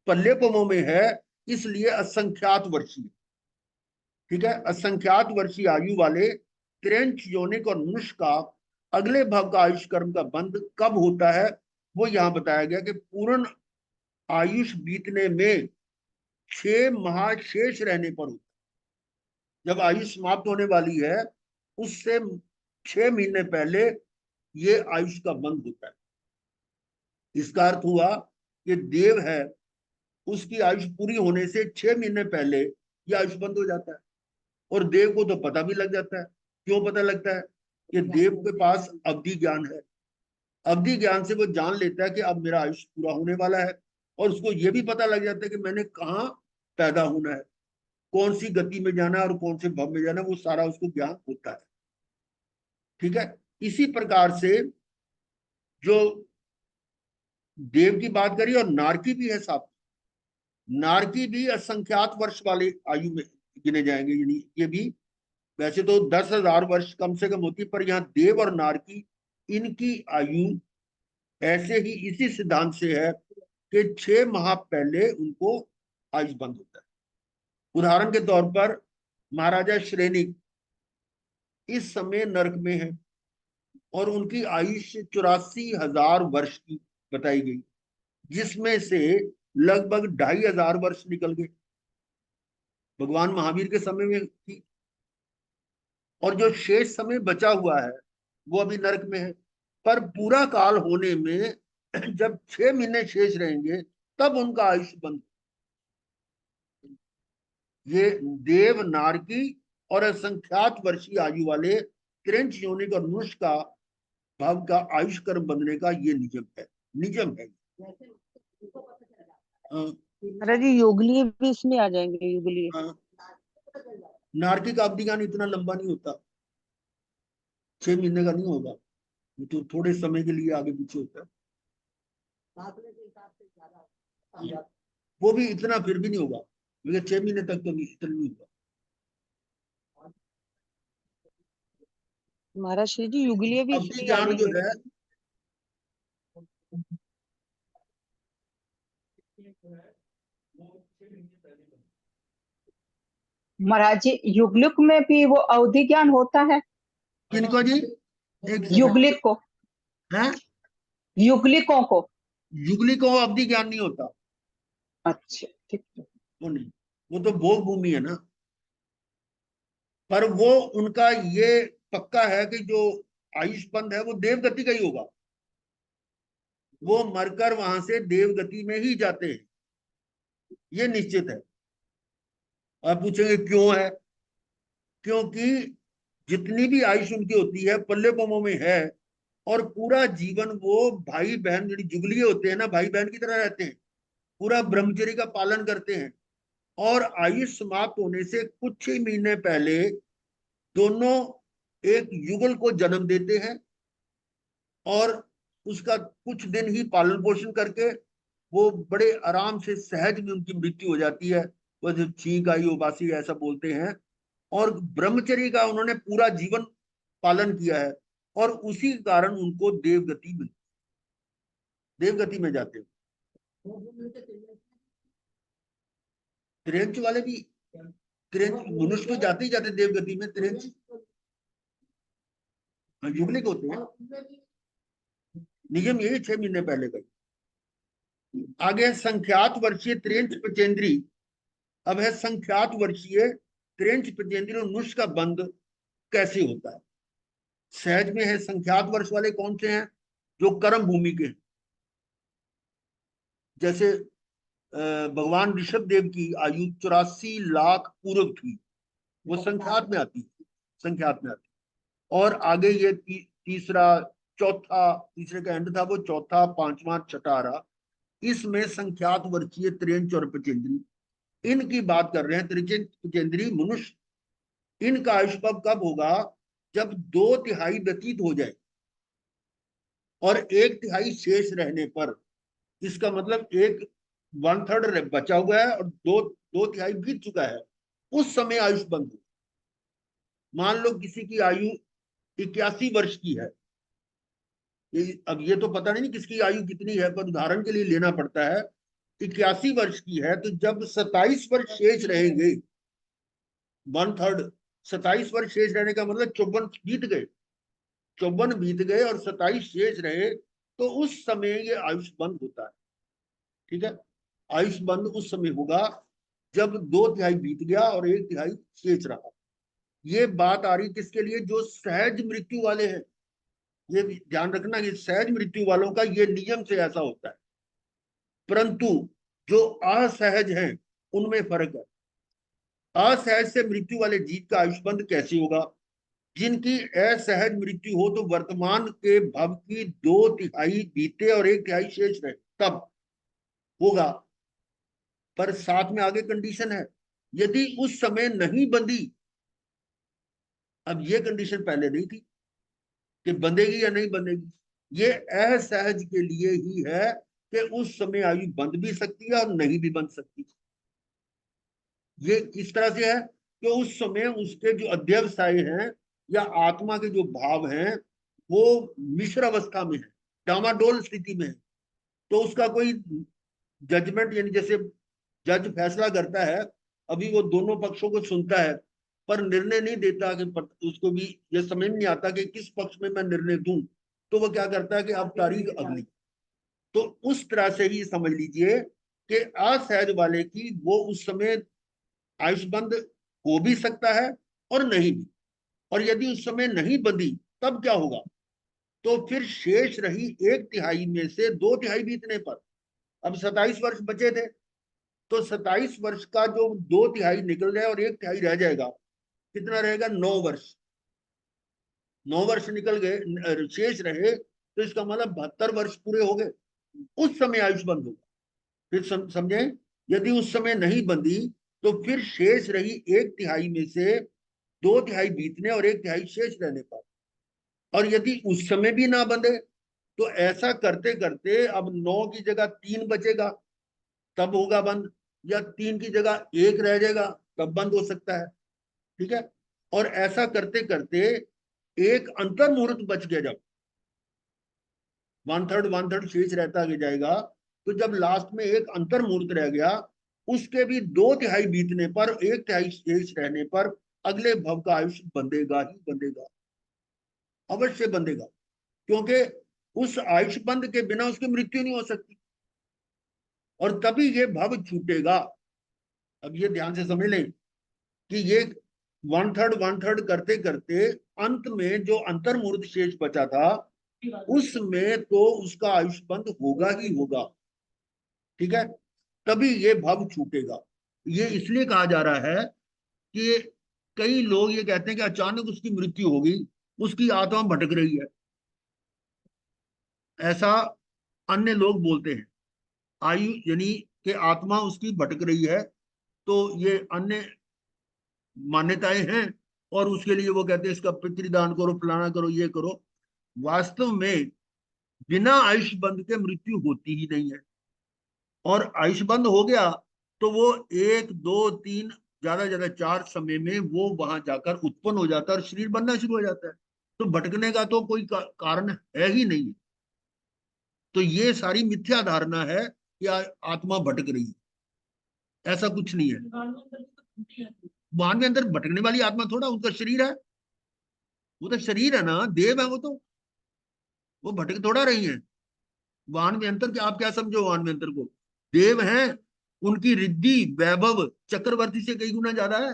पल्लेपमों में है, इसलिए असंख्यात वर्षीय। ठीक है, असंख्यात वर्षीय आयु वाले त्रिंच, योनिक और मनुष्य का अगले भाव का आयुष कर्म का बंध कब होता है, वो यहां बताया गया कि पूर्ण आयुष बीतने में 6 माह शेष रहने पर होता है। जब आयुष समाप्त होने वाली है उससे 6 महीने पहले ये आयुष का बंध होता है। इसका अर्थ हुआ कि देव है, उसकी आयुष पूरी होने से 6 महीने पहले ये आयुष बंद हो जाता है। और देव को तो पता भी लग जाता है। क्यों पता लगता है? कि देव के पास अवधि ज्ञान है। अवधि ज्ञान से वो जान लेता है कि अब मेरा आयुष पूरा होने वाला है, और उसको ये भी पता लग जाता है कि मैंने कहाँ पैदा होना है, कौन सी गति में जाना है और कौन से भव में जाना है, वो सारा उसको ज्ञान होता है। ठीक है, इसी प्रकार से जो देव की बात करी, और नारकी भी है साथ। नारकी भी असंख्यात वर्ष वाले आयु में गिने जाएंगे, यानी ये भी वैसे तो 10,000 वर्ष कम से कम होती, पर यहाँ देव और नारकी, इनकी आयु ऐसे ही इसी सिद्धांत से है कि 6 माह पहले उनको आयुष बंद होता है। उदाहरण के तौर पर महाराजा श्रेनिक इस समय नरक में है, और उनकी आयुष 84,000 वर्ष की बताई गई, जिसमें से लगभग 2,500 वर्ष निकल गए, भगवान महावीर के समय में थी। और जो शेष समय बचा हुआ है वो अभी नरक में है। पर पूरा काल होने में जब 6 महीने शेष रहेंगे तब उनका आयुष बंद। ये देव, नारकी और असंख्यात वर्षीय आयु वाले त्रिंच, योनिक और मनुष्य का भाव का आयुष कर्म बंधने का ये नियम है। नियम है। महाराज जी योगली भी इसमें आ जाएंगे, योगली। नारकी का अवधि ज्ञान इतना लंबा नहीं होता, 6 महीने का नहीं होगा, ये तो थोड़े समय के लिए आगे पीछे होता है। वो भी इतना फिर भी नहीं होगा, क्योंकि 6 महीने तक तो इतना नहीं होगा। महाराज श्री जी युगलीय भी अवधि इसलिए आ ज्ञान रही जो है। है महाराज जी युगलिक में भी वो अवधि ज्ञान होता है? किनको जी? एक सेकंड युगलिक को, है, युगलिकों को। युगली को अवधि ज्ञान नहीं होता, अच्छा ठीक है। वो नहीं, वो तो भोग भूमि है ना। पर वो उनका ये पक्का है कि जो आयुष पंथ है वो देवगति का ही होगा, वो मरकर वहां से देवगति में ही जाते हैं, ये निश्चित है। आप पूछेंगे क्यों है? क्योंकि जितनी भी आयुष उनकी होती है पल्ले पमों में है, और पूरा जीवन वो भाई बहन जो जुगली होते हैं ना, भाई बहन की तरह रहते हैं, पूरा ब्रह्मचर्य का पालन करते हैं। और आयुष समाप्त होने से कुछ ही महीने पहले दोनों एक युगल को जन्म देते हैं, और उसका कुछ दिन ही पालन पोषण करके वो बड़े आराम से सहज में उनकी मृत्यु हो जाती है। वो जो छींक आई उबासी ऐसा बोलते हैं। और ब्रह्मचर्य का उन्होंने पूरा जीवन पालन किया है, और उसी कारण उनको देवगति मिलती, देवगति में जाते हैं। त्रियंच वाले भी, त्रियंच मनुष्य तो जाते ही जाते देवगति में, त्रियंच युगलिक होते हैं। नियम यही 6 महीने पहले का। आगे संख्यात वर्षीय त्रियंच पचेंद्री। अब है संख्यात वर्षीय त्रियंच पचेंद्री और नुष का बंध कैसे होता है। सहज में है संख्यात वर्ष वाले कौन से हैं? जो कर्म भूमि के हैं। जैसे भगवान ऋषभ देव की आयु 84 लाख पूर्व थी, वो संख्यात में आती है, संख्यात में आती है। और आगे ये तीसरा चौथा, तीसरे का एंड था वो, चौथा पांचवा छठा रहा। इसमें संख्यात वर्षीय त्रियंच और पचेंद्री, इनकी बात कर रहे हैं। त्रियंच पचेंद्री मनुष्य, इनका आयुष्काल कब होगा? जब 2/3 व्यतीत हो जाए और 1/3 शेष रहने पर, इसका मतलब 1/3 बचा हुआ है और 2/3 बीत चुका है, उस समय आयुष बंद हो। मान लो किसी की आयु 81 वर्ष की है, अब ये तो पता नहीं किसकी आयु कितनी है, पर उदाहरण के लिए लेना पड़ता है। 81 वर्ष की है, तो जब 27 वर्ष शेष रहेंगे, 1/3, 27 वर्ष शेष रहने का मतलब 54 बीत गए, 54 बीत गए और 27 शेष रहे, तो उस समय ये आयुष बंद होता है। ठीक है, आयुष बंद उस समय होगा जब 2/3 बीत गया और 1/3 शेष रहा। ये बात आ रही किसके लिए? जो सहज मृत्यु वाले हैं। ये ध्यान रखना कि सहज मृत्यु वालों का ये नियम से ऐसा होता है, परंतु जो असहज हैं उनमें फर्क है। असहज से मृत्यु वाले जीव का आयुष बंद कैसे होगा? जिनकी असहज मृत्यु हो तो वर्तमान के भव की 2/3 बीते और 1/3 शेष रहे, तब होगा। पर साथ में आगे कंडीशन है, यदि उस समय नहीं बंधी। अब ये कंडीशन पहले नहीं थी कि बंधेगी या नहीं बंधेगी, ये असहज के लिए ही है कि उस समय आयु बंध भी सकती है और नहीं भी बंध सकती। ये इस तरह से है कि उस समय उसके जो अध्यवसाय हैं या आत्मा के जो भाव हैं वो मिश्र अवस्था में है, डामाडोल स्थिति में है। तो उसका कोई जजमेंट, यानी जैसे जज फैसला करता है, अभी वो दोनों पक्षों को सुनता है पर निर्णय नहीं देता, कि उसको भी ये समझ नहीं आता कि किस पक्ष में मैं निर्णय दूं, तो वो क्या करता है कि अब तारीख अगली। तो उस तरह से ही समझ लीजिए कि असहज वाले की वो उस समय आयुष्बंद हो भी सकता है और नहीं भी। और यदि उस समय नहीं बंधी तब क्या होगा? तो फिर शेष रही 1/3 में से 2/3 बीतने पर, अब 27 वर्ष बचे थे, तो 27 वर्ष का जो 2/3 निकल जाए और 1/3 रह जाएगा, कितना रहेगा? 9 वर्ष। 9 वर्ष निकल गए, शेष रहे, तो इसका मतलब 72 वर्ष पूरे हो गए, उस समय आयुष बंद होगा। फिर समझे, यदि उस समय नहीं बंधी तो फिर शेष रही 1/3 में से 2/3 बीतने और 1/3 शेष रहने पर। और यदि उस समय भी ना बंधे तो ऐसा करते करते अब 9 की जगह 3 बचेगा, तब होगा बंद, या 3 की जगह 1 रह जाएगा तब बंद हो सकता है। ठीक है, और ऐसा करते करते एक अंतर मुहूर्त बच गया, जब 1/3 शेष रहता आगे जाएगा, तो जब लास्ट में एक अंतर मुहूर्त रह गया, उसके भी 2/3 बीतने पर, 1/3 शेष रहने पर अगले भव का आयुष्य बंधेगा ही बंधेगा, अवश्य बंधेगा, क्योंकि उस आयुष्य बंध के बिना उसकी मृत्यु नहीं हो सकती, और तभी ये भव छूटेगा। अब ये ध्यान से समझ लें कि ये 1/3 करते करते अंत में जो अंतर मुहूर्त शेष बचा था, उसमें तो उसका आयुष्य बंद होगा ही होगा। ठीक है, तभी ये भव छूटेगा। ये इसलिए कहा जा रहा है कि कई लोग ये कहते हैं कि अचानक उसकी मृत्यु होगी, उसकी आत्मा भटक रही है, ऐसा अन्य लोग बोलते हैं। आयु यानी कि आत्मा उसकी भटक रही है, तो ये अन्य मान्यताएं हैं, और उसके लिए वो कहते हैं इसका पितृदान करो, फलाना करो, ये करो। वास्तव में बिना आयुष बंध के मृत्यु होती ही नहीं है, और आयुष बंद हो गया तो वो 1 2 3 ज्यादा ज्यादा 4 समय में वो वहां जाकर उत्पन्न हो जाता है और शरीर बनना शुरू हो जाता है। तो भटकने का तो कोई कारण है ही नहीं। तो ये सारी मिथ्या धारणा है कि आत्मा भटक रही है, ऐसा कुछ नहीं है। वाहन में अंदर भटकने वाली आत्मा थोड़ा, उनका शरीर है, वो तो शरीर है ना, देव है, वो भटक थोड़ा रही है। वाहन में अंतर, आप क्या समझो वाहन में अंतर को? देव हैं, उनकी रिद्धि वैभव चक्रवर्ती से कई गुना ज्यादा है।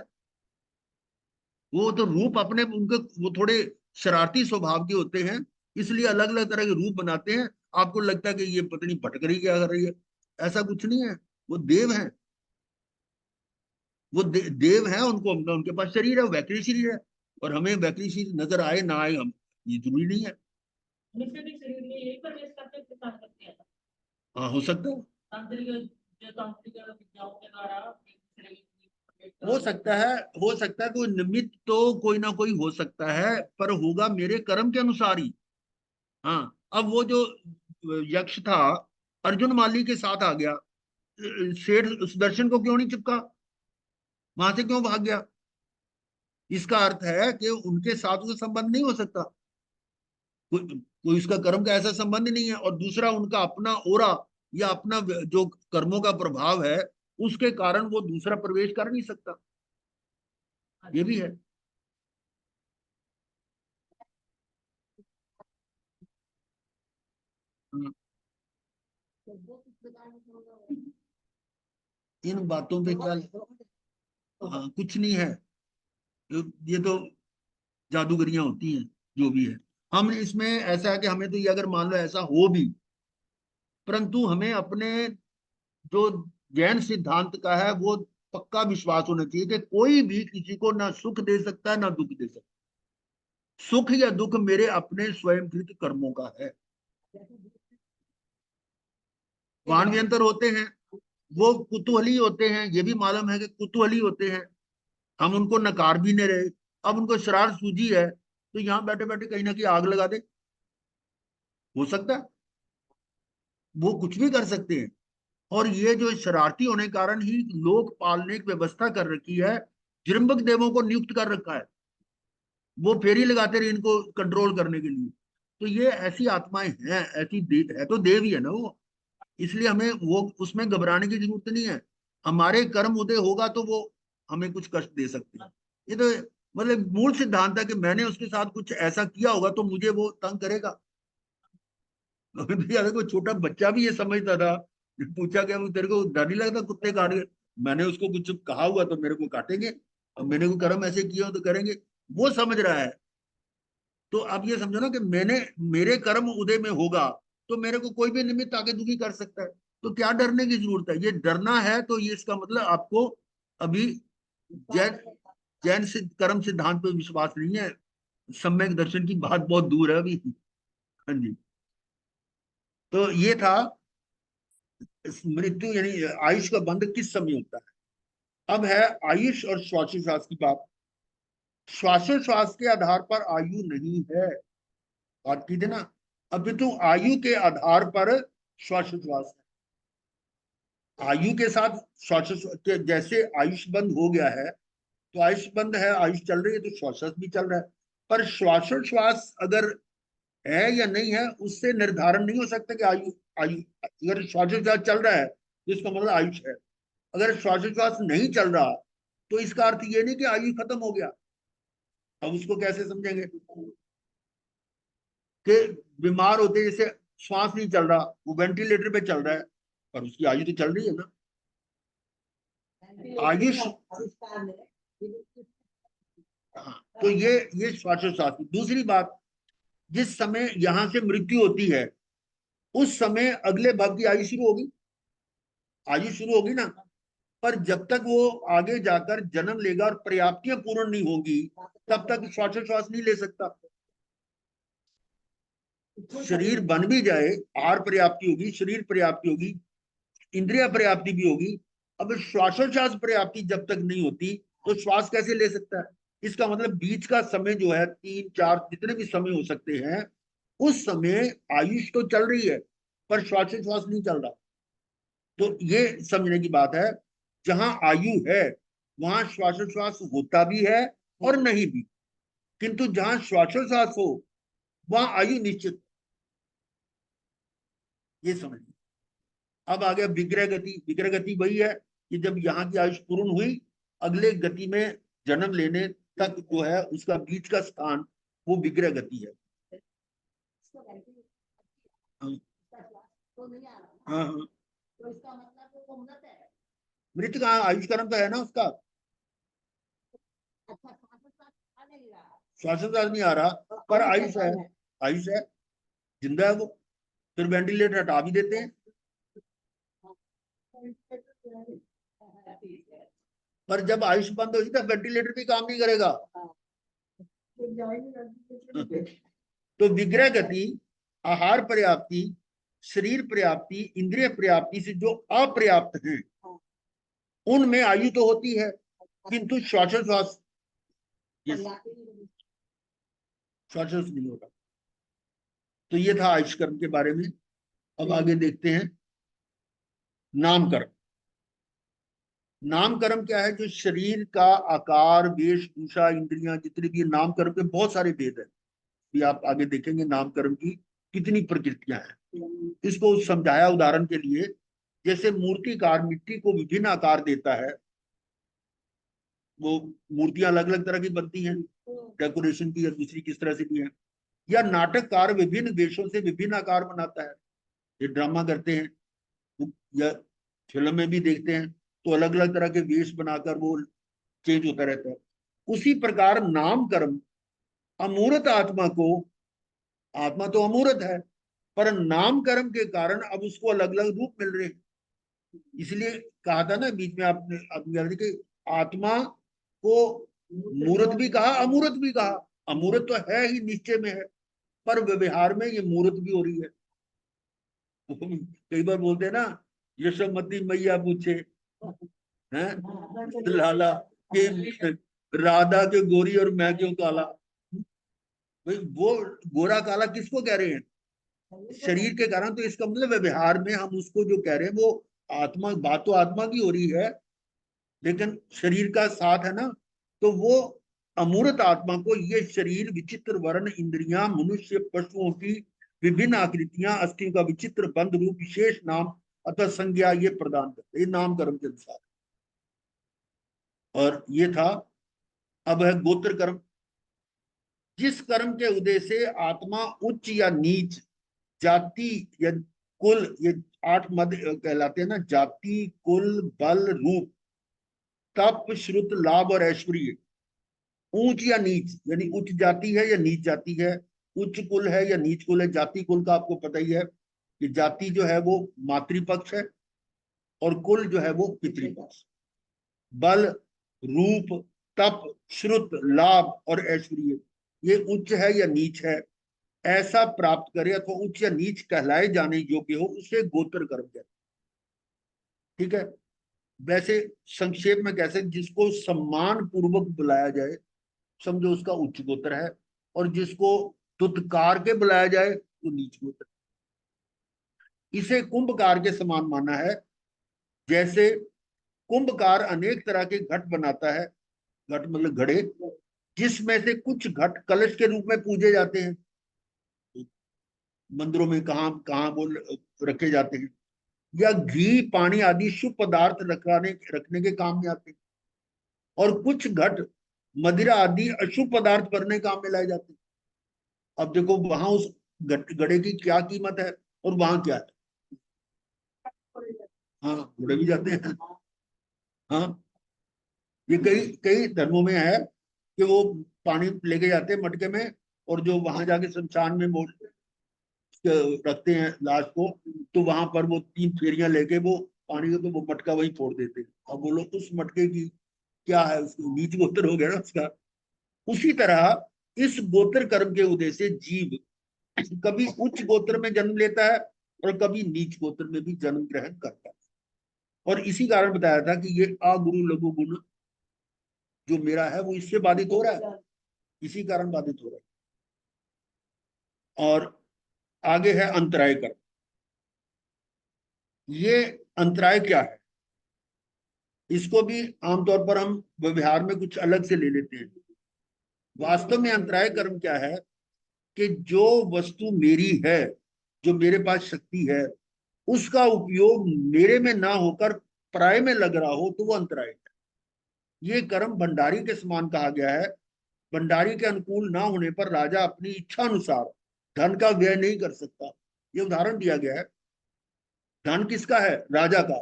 वो तो रूप अपने उनके वो थोड़े शरारती स्वभाव के होते हैं, इसलिए अलग अलग तरह के रूप बनाते हैं। आपको लगता है कि ये पत्नी भटक रही क्या कर रही है, ऐसा कुछ नहीं है। वो देव है, वो देव है, उनको उनके पास शरीर है, वैकृत शरीर है, और हमें वैकृत शरीर नजर आए ना आए, हम ये जरूरी नहीं है। हाँ, हो सकता है, हो सकता है, हो सकता है कोई निमित्त तो कोई ना कोई हो सकता है, पर होगा मेरे कर्म के अनुसार ही। हाँ, अब वो जो यक्ष था अर्जुन माली के साथ आ गया, शेर सुदर्शन को क्यों नहीं चिपका, वहां से क्यों भाग गया? इसका अर्थ है कि उनके साथ उसका संबंध नहीं हो सकता, कोई उसका कर्म का ऐसा संबंध नहीं है। और दूसरा, उनका अपना ओरा या अपना जो कर्मों का प्रभाव है, उसके कारण वो दूसरा प्रवेश कर नहीं सकता, ये भी है। इन बातों पे क्या, हाँ, कुछ नहीं है, ये तो जादूगरियां होती हैं, जो भी है। हम इसमें ऐसा है कि हमें तो ये अगर मान लो ऐसा हो भी, परंतु हमें अपने जो जैन सिद्धांत का है वो पक्का विश्वास होना चाहिए कि कोई भी किसी को ना सुख दे सकता है ना दुख दे सकता है। सुख या दुख मेरे अपने स्वयंकृत कर्मों का है। वाण व्यंतर होते हैं, वो कुतूहली होते हैं, ये भी मालूम है कि कुतूहली होते हैं, हम उनको नकार भी नहीं रहे। अब उनको शरारत सूझी है तो यहाँ बैठे बैठे कहीं ना कहीं आग लगा दे, हो सकता है, वो कुछ भी कर सकते हैं। और ये जो शरारती होने के कारण ही लोक पालने की व्यवस्था कर रखी है, जृंभक देवों को नियुक्त कर रखा है, वो फेरी लगाते रहे इनको कंट्रोल करने के लिए। तो ये ऐसी आत्माएं हैं, ऐसी है तो देव ही है ना वो, इसलिए हमें वो उसमें घबराने की जरूरत नहीं है। हमारे कर्म उदय होगा तो वो हमें कुछ कष्ट दे सकते हैं। ये तो मतलब मूल सिद्धांत है कि मैंने उसके साथ कुछ ऐसा किया होगा तो मुझे वो तंग करेगा। कोई छोटा बच्चा भी ये समझता था, पूछा क्या तेरे को डर नहीं लगता कुत्ते काट गए, मैंने उसको कुछ कहा हुआ तो मेरे को काटेंगे, और मैंने को कर्म ऐसे किया हो तो करेंगे, वो समझ रहा है। तो अब ये समझो ना कि मेरे कर्म उदय में होगा तो मेरे को कोई भी निमित्त आगे दुखी कर सकता है, तो क्या डरने की जरूरत है? ये डरना है तो ये इसका मतलब आपको अभी जैन जैन कर्म सिद्धांत पे विश्वास नहीं है, सम्यक दर्शन की बात बहुत दूर है अभी। हाँ जी, तो ये था मृत्यु यानी आयुष का बंध किस समय होता है। अब है आयुष और श्वासोश्वास की बात। श्वासोश्वास के आधार पर आयु नहीं है, बात की थी ना, अभी तो आयु के आधार पर श्वासोश्वास है। आयु के साथ जैसे आयुष बंद हो गया है तो आयुष बंद है, आयुष चल रही है तो श्वास भी चल रहा है, पर श्वासोच्छ्वास अगर है या नहीं है उससे निर्धारण नहीं हो सकता कि आयु आयु अगर श्वासोच्छ्वास चल रहा है तो इसका मतलब आयुष है, अगर श्वासोच्छ्वास नहीं चल रहा तो इसका अर्थ ये नहीं कि आयु खत्म हो गया। अब उसको कैसे समझेंगे कि बीमार होते जैसे श्वास नहीं चल रहा, वो वेंटिलेटर पे चल रहा है पर उसकी आयु तो चल रही है ना। आयुष हाँ, तो ये श्वासोच्छ्वास। दूसरी बात, जिस समय यहां से मृत्यु होती है उस समय अगले भाग की आयु शुरू होगी, आयु शुरू होगी ना, पर जब तक वो आगे जाकर जन्म लेगा और पर्याप्तियां पूर्ण नहीं होगी तब तक श्वासोच्छ्वास नहीं ले सकता। शरीर बन भी जाए, आहार पर्याप्ति होगी, शरीर पर्याप्ति होगी, इंद्रिया पर्याप्ति भी होगी, अब श्वासोच्छ्वास पर्याप्ति जब तक नहीं होती तो श्वास कैसे ले सकता है। इसका मतलब बीच का समय जो है 3-4 जितने भी समय हो सकते हैं उस समय आयुष तो चल रही है पर श्वासोच्छ्वास नहीं चल रहा। तो ये समझने की बात है, जहां आयु है वहां श्वासोच्छ्वास होता भी है और नहीं भी, किंतु जहां श्वासोच्छ्वास हो वहां आयु निश्चित, ये समझिए। अब आ गया विग्रह गति। विग्रह गति वही है कि जब यहाँ की आयुष पूर्ण हुई अगले गति में जन्म लेने तक जो है उसका बीच का स्थान वो विग्रह गति है। हाँ हाँ, मृत का आयुष कर्म तो है ना उसका, श्वासोच्छ्वास नहीं आ रहा पर आयुष है, आयुष है, जिंदा है वो, फिर वेंटिलेटर हटा भी देते हैं। पर जब आयुष बंद होगी तब वेंटिलेटर भी काम नहीं करेगा। तो विग्रह गति, आहार पर्याप्ति, शरीर पर्याप्ति, इंद्रिय पर्याप्ति से जो अपर्याप्त है उनमें आयु तो होती है किंतु श्वासोच्छ्वास श्वासोच्छ्वास नहीं होगा। तो ये था आयुष कर्म के बारे में। अब आगे देखते हैं नामकर्म। नामकर्म क्या है, जो शरीर का आकार, वेशभूषा, इंद्रियां जितनी भी, नामकर्म के बहुत सारे भेद है, भी आप आगे देखेंगे नामकर्म की कितनी प्रकृतियां हैं। इसको समझाया उदाहरण के लिए, जैसे मूर्तिकार मिट्टी को विभिन्न आकार देता है, वो मूर्तियां अलग अलग तरह की बनती हैं, डेकोरेशन की या दूसरी किस तरह से भी है, या नाटककार विभिन्न वेशों से विभिन्न आकार बनाता है, ये ड्रामा करते हैं या फिल्म में भी देखते हैं तो अलग अलग तरह के वेश बनाकर वो चेंज होता रहता है। उसी प्रकार नामकर्म अमूर्त आत्मा को, आत्मा तो अमूर्त है पर नामकर्म के कारण अब उसको अलग अलग रूप मिल रहे हैं। इसलिए कहा था ना बीच में आपने कि आत्मा को मूर्त भी कहा, अमूर्त भी कहा। अमूर्त तो है ही, निश्चय में है, पर व्यवहार में ये मूर्त भी हो रही है। कई बार बोलते हैं ना, यशोमती मैया पूछे हैं लाला कि राधा के गोरी और मैं क्यों काला। भाई वो गोरा काला किसको कह रहे हैं, शरीर के कारण। तो इसका मतलब व्यवहार में हम उसको जो कह रहे हैं वो आत्मा, बात तो आत्मा की हो रही है लेकिन शरीर का साथ है ना, तो वो अमूर्त आत्मा को ये शरीर, विचित्र वर्ण, इंद्रियां, मनुष्य पशुओं की विभिन्न आकृतियां, अस्थियों का विचित्र बंध रूप, विशेष नाम अतः संज्ञा ये प्रदान करते, ये नाम कर्म के अनुसार। और ये था। अब है गोत्र कर्म। जिस कर्म के उदय से आत्मा उच्च या नीच, जाति या कुल, ये 8 मद कहलाते हैं ना, जाति, कुल, बल, रूप, तप, श्रुत, लाभ और ऐश्वर्य, ऊंच या नीच, यानी उच्च जाति है या नीच जाति है, उच्च कुल है या नीच कुल है। जाति कुल का आपको पता ही है कि जाति जो है वो मातृपक्ष है और कुल जो है वो पितृपक्ष। बल, रूप, तप, श्रुत, लाभ और ऐश्वर्य, ये उच्च है या नीच है, ऐसा प्राप्त करे अथवा उच्च या नीच कहलाए जाने योग्य हो, उसे गोत्र कर्म कहते हैं। ठीक है, वैसे संक्षेप में कैसे, जिसको सम्मान पूर्वक बुलाया जाए समझो उसका उच्च गोत्र है, और जिसको तुत्कार के बुलाया जाए वो नीच गोत्र। इसे कुंभकार के समान माना है। जैसे कुंभकार अनेक तरह के घट बनाता है, घट मतलब घड़े, जिसमें से कुछ घट कलश के रूप में पूजे जाते हैं, मंदिरों में कहाँ कहाँ वो रखे जाते हैं, या घी पानी आदि शुभ पदार्थ रखने के काम में आते हैं, और कुछ घट मदिरा आदि अशुभ पदार्थ भरने के काम में लाए जाते हैं। अब देखो वहां उस घड़े की क्या कीमत है और वहां क्या है। हाँ, घोड़े भी जाते हैं। हाँ, ये कई कई धर्मों में है कि वो पानी लेके जाते हैं मटके में, और जो वहां जाके शमशान में रखते हैं लाश को, तो वहां पर वो 3 फेरियां लेके वो पानी को, तो वो मटका वही फोड़ देते हैं। अब बोलो उस मटके की क्या है, उसको नीच गोत्र हो गया ना उसका। उसी तरह इस गोत्र कर्म के उदय से जीव कभी उच्च गोत्र में जन्म लेता है और कभी नीच गोत्र में भी जन्म ग्रहण करता है। और इसी कारण बताया था कि ये अगुरु लघु गुण जो मेरा है वो इससे बाधित हो रहा है, इसी कारण बाधित हो रहा है। और आगे है अंतराय कर्म। ये अंतराय क्या है, इसको भी आमतौर पर हम व्यवहार में कुछ अलग से ले लेते हैं। वास्तव में अंतराय कर्म क्या है कि जो वस्तु मेरी है, जो मेरे पास शक्ति है, उसका उपयोग मेरे में ना होकर पराये में लग रहा हो, तो वो अंतराय है। ये कर्म भंडारी के समान कहा गया है। भंडारी के अनुकूल ना होने पर राजा अपनी इच्छा अनुसार धन का व्यय नहीं कर सकता। ये उदाहरण दिया गया है। धन किसका है? राजा का,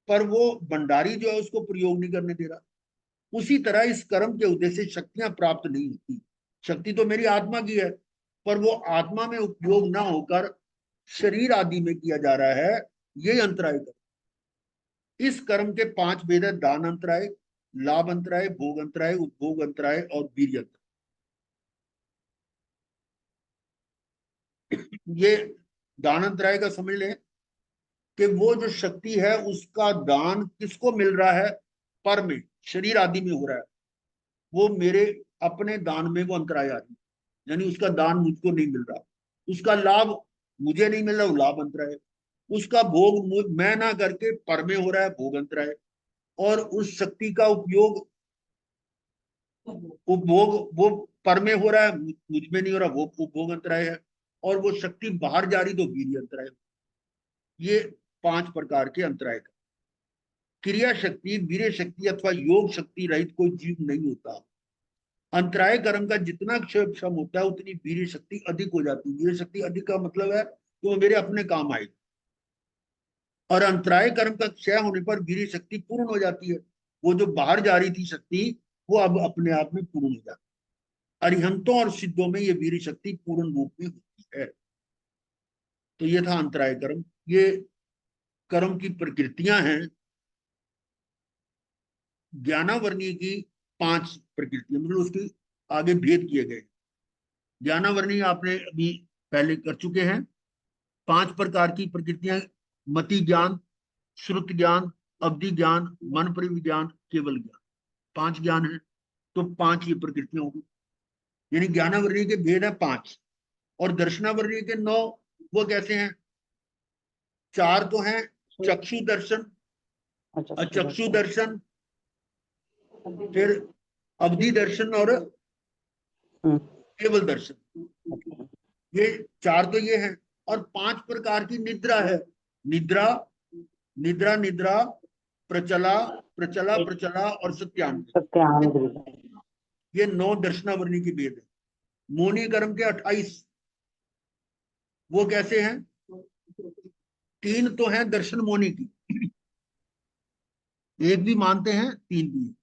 पर वो भंडारी जो है उसको प्रयोग नहीं करने दे रहा। उसी तरह इस कर्म के उद्देश्य से शक्तियां प्राप्त नहीं होती। शक्ति तो मेरी आत्मा की है, पर वो आत्मा में उपयोग ना होकर शरीर आदि में किया जा रहा है। ये अंतराय कर्म। इस कर्म के 5 भेद है: दान अंतराय, लाभ अंतराय, भोग अंतराय, उपभोग अंतराय और वीर्य अंतराय। ये दान अंतराय का समझ लें कि वो जो शक्ति है उसका दान किसको मिल रहा है? पर में, शरीर आदि में हो रहा है। वो मेरे अपने दान में वो अंतराय आ रही है, यानी उसका दान मुझको नहीं मिल रहा। उसका लाभ मुझे नहीं मिल रहा, वो लाभ अंतराय। उसका भोग मैं ना करके पर में हो रहा है, भोग अंतराय। और उस शक्ति का उपयोग, उपभोग वो पर में हो रहा है, मुझ में नहीं हो रहा, वो उपभोग अंतराय है। और वो शक्ति बाहर जा रही तो वीर्य अंतराय। ये 5 प्रकार के अंतराय। क्रिया शक्ति, वीर्य शक्ति अथवा योग शक्ति रहित कोई जीव नहीं होता। अंतराय कर्म का जितना क्षम होता है उतनी वीर्य शक्ति अधिक हो जाती है। वीर्य शक्ति अधिक का मतलब है कि वो मेरे अपने काम आएगी। और अंतराय कर्म का क्षय होने पर वीर्य शक्ति पूर्ण हो जाती है। वो जो बाहर जा रही थी शक्ति, वो अब अपने आप में पूर्ण हो जाती है। अरिहंतों और सिद्धों में ये वीर्य शक्ति पूर्ण रूप में होती है। तो ये था अंतराय कर्म। ये कर्म की प्रकृतियां हैं। ज्ञानावर्णीय की 5 प्रकृतियां, मतलब उसके आगे भेद किए गए। ज्ञानावर्णीय आपने अभी पहले कर चुके हैं। 5 प्रकार की प्रकृतियां: मति ज्ञान, श्रुत ज्ञान, अवधि ज्ञान, मन परिविज्ञान, केवल ज्ञान। 5 ज्ञान है, तो 5 ये प्रकृतियां होगी। यानी ज्ञानावर्णीय के भेद है 5, और दर्शनावर्णीय के 9। वो कैसे हैं? 4 तो हैं चक्षु दर्शन, अचक्षु दर्शन, फिर अवधि दर्शन और केवल दर्शन। ये 4 तो ये हैं। और 5 प्रकार की निद्रा है। निद्रा, निद्रा निद्रा, प्रचला प्रचला प्रचला और सत्यान। ये 9 दर्शनावर्णी की भेद है। मौनी कर्म के 28। वो कैसे हैं? 3 तो हैं दर्शन मौनी की, एक भी मानते हैं, 3 भी।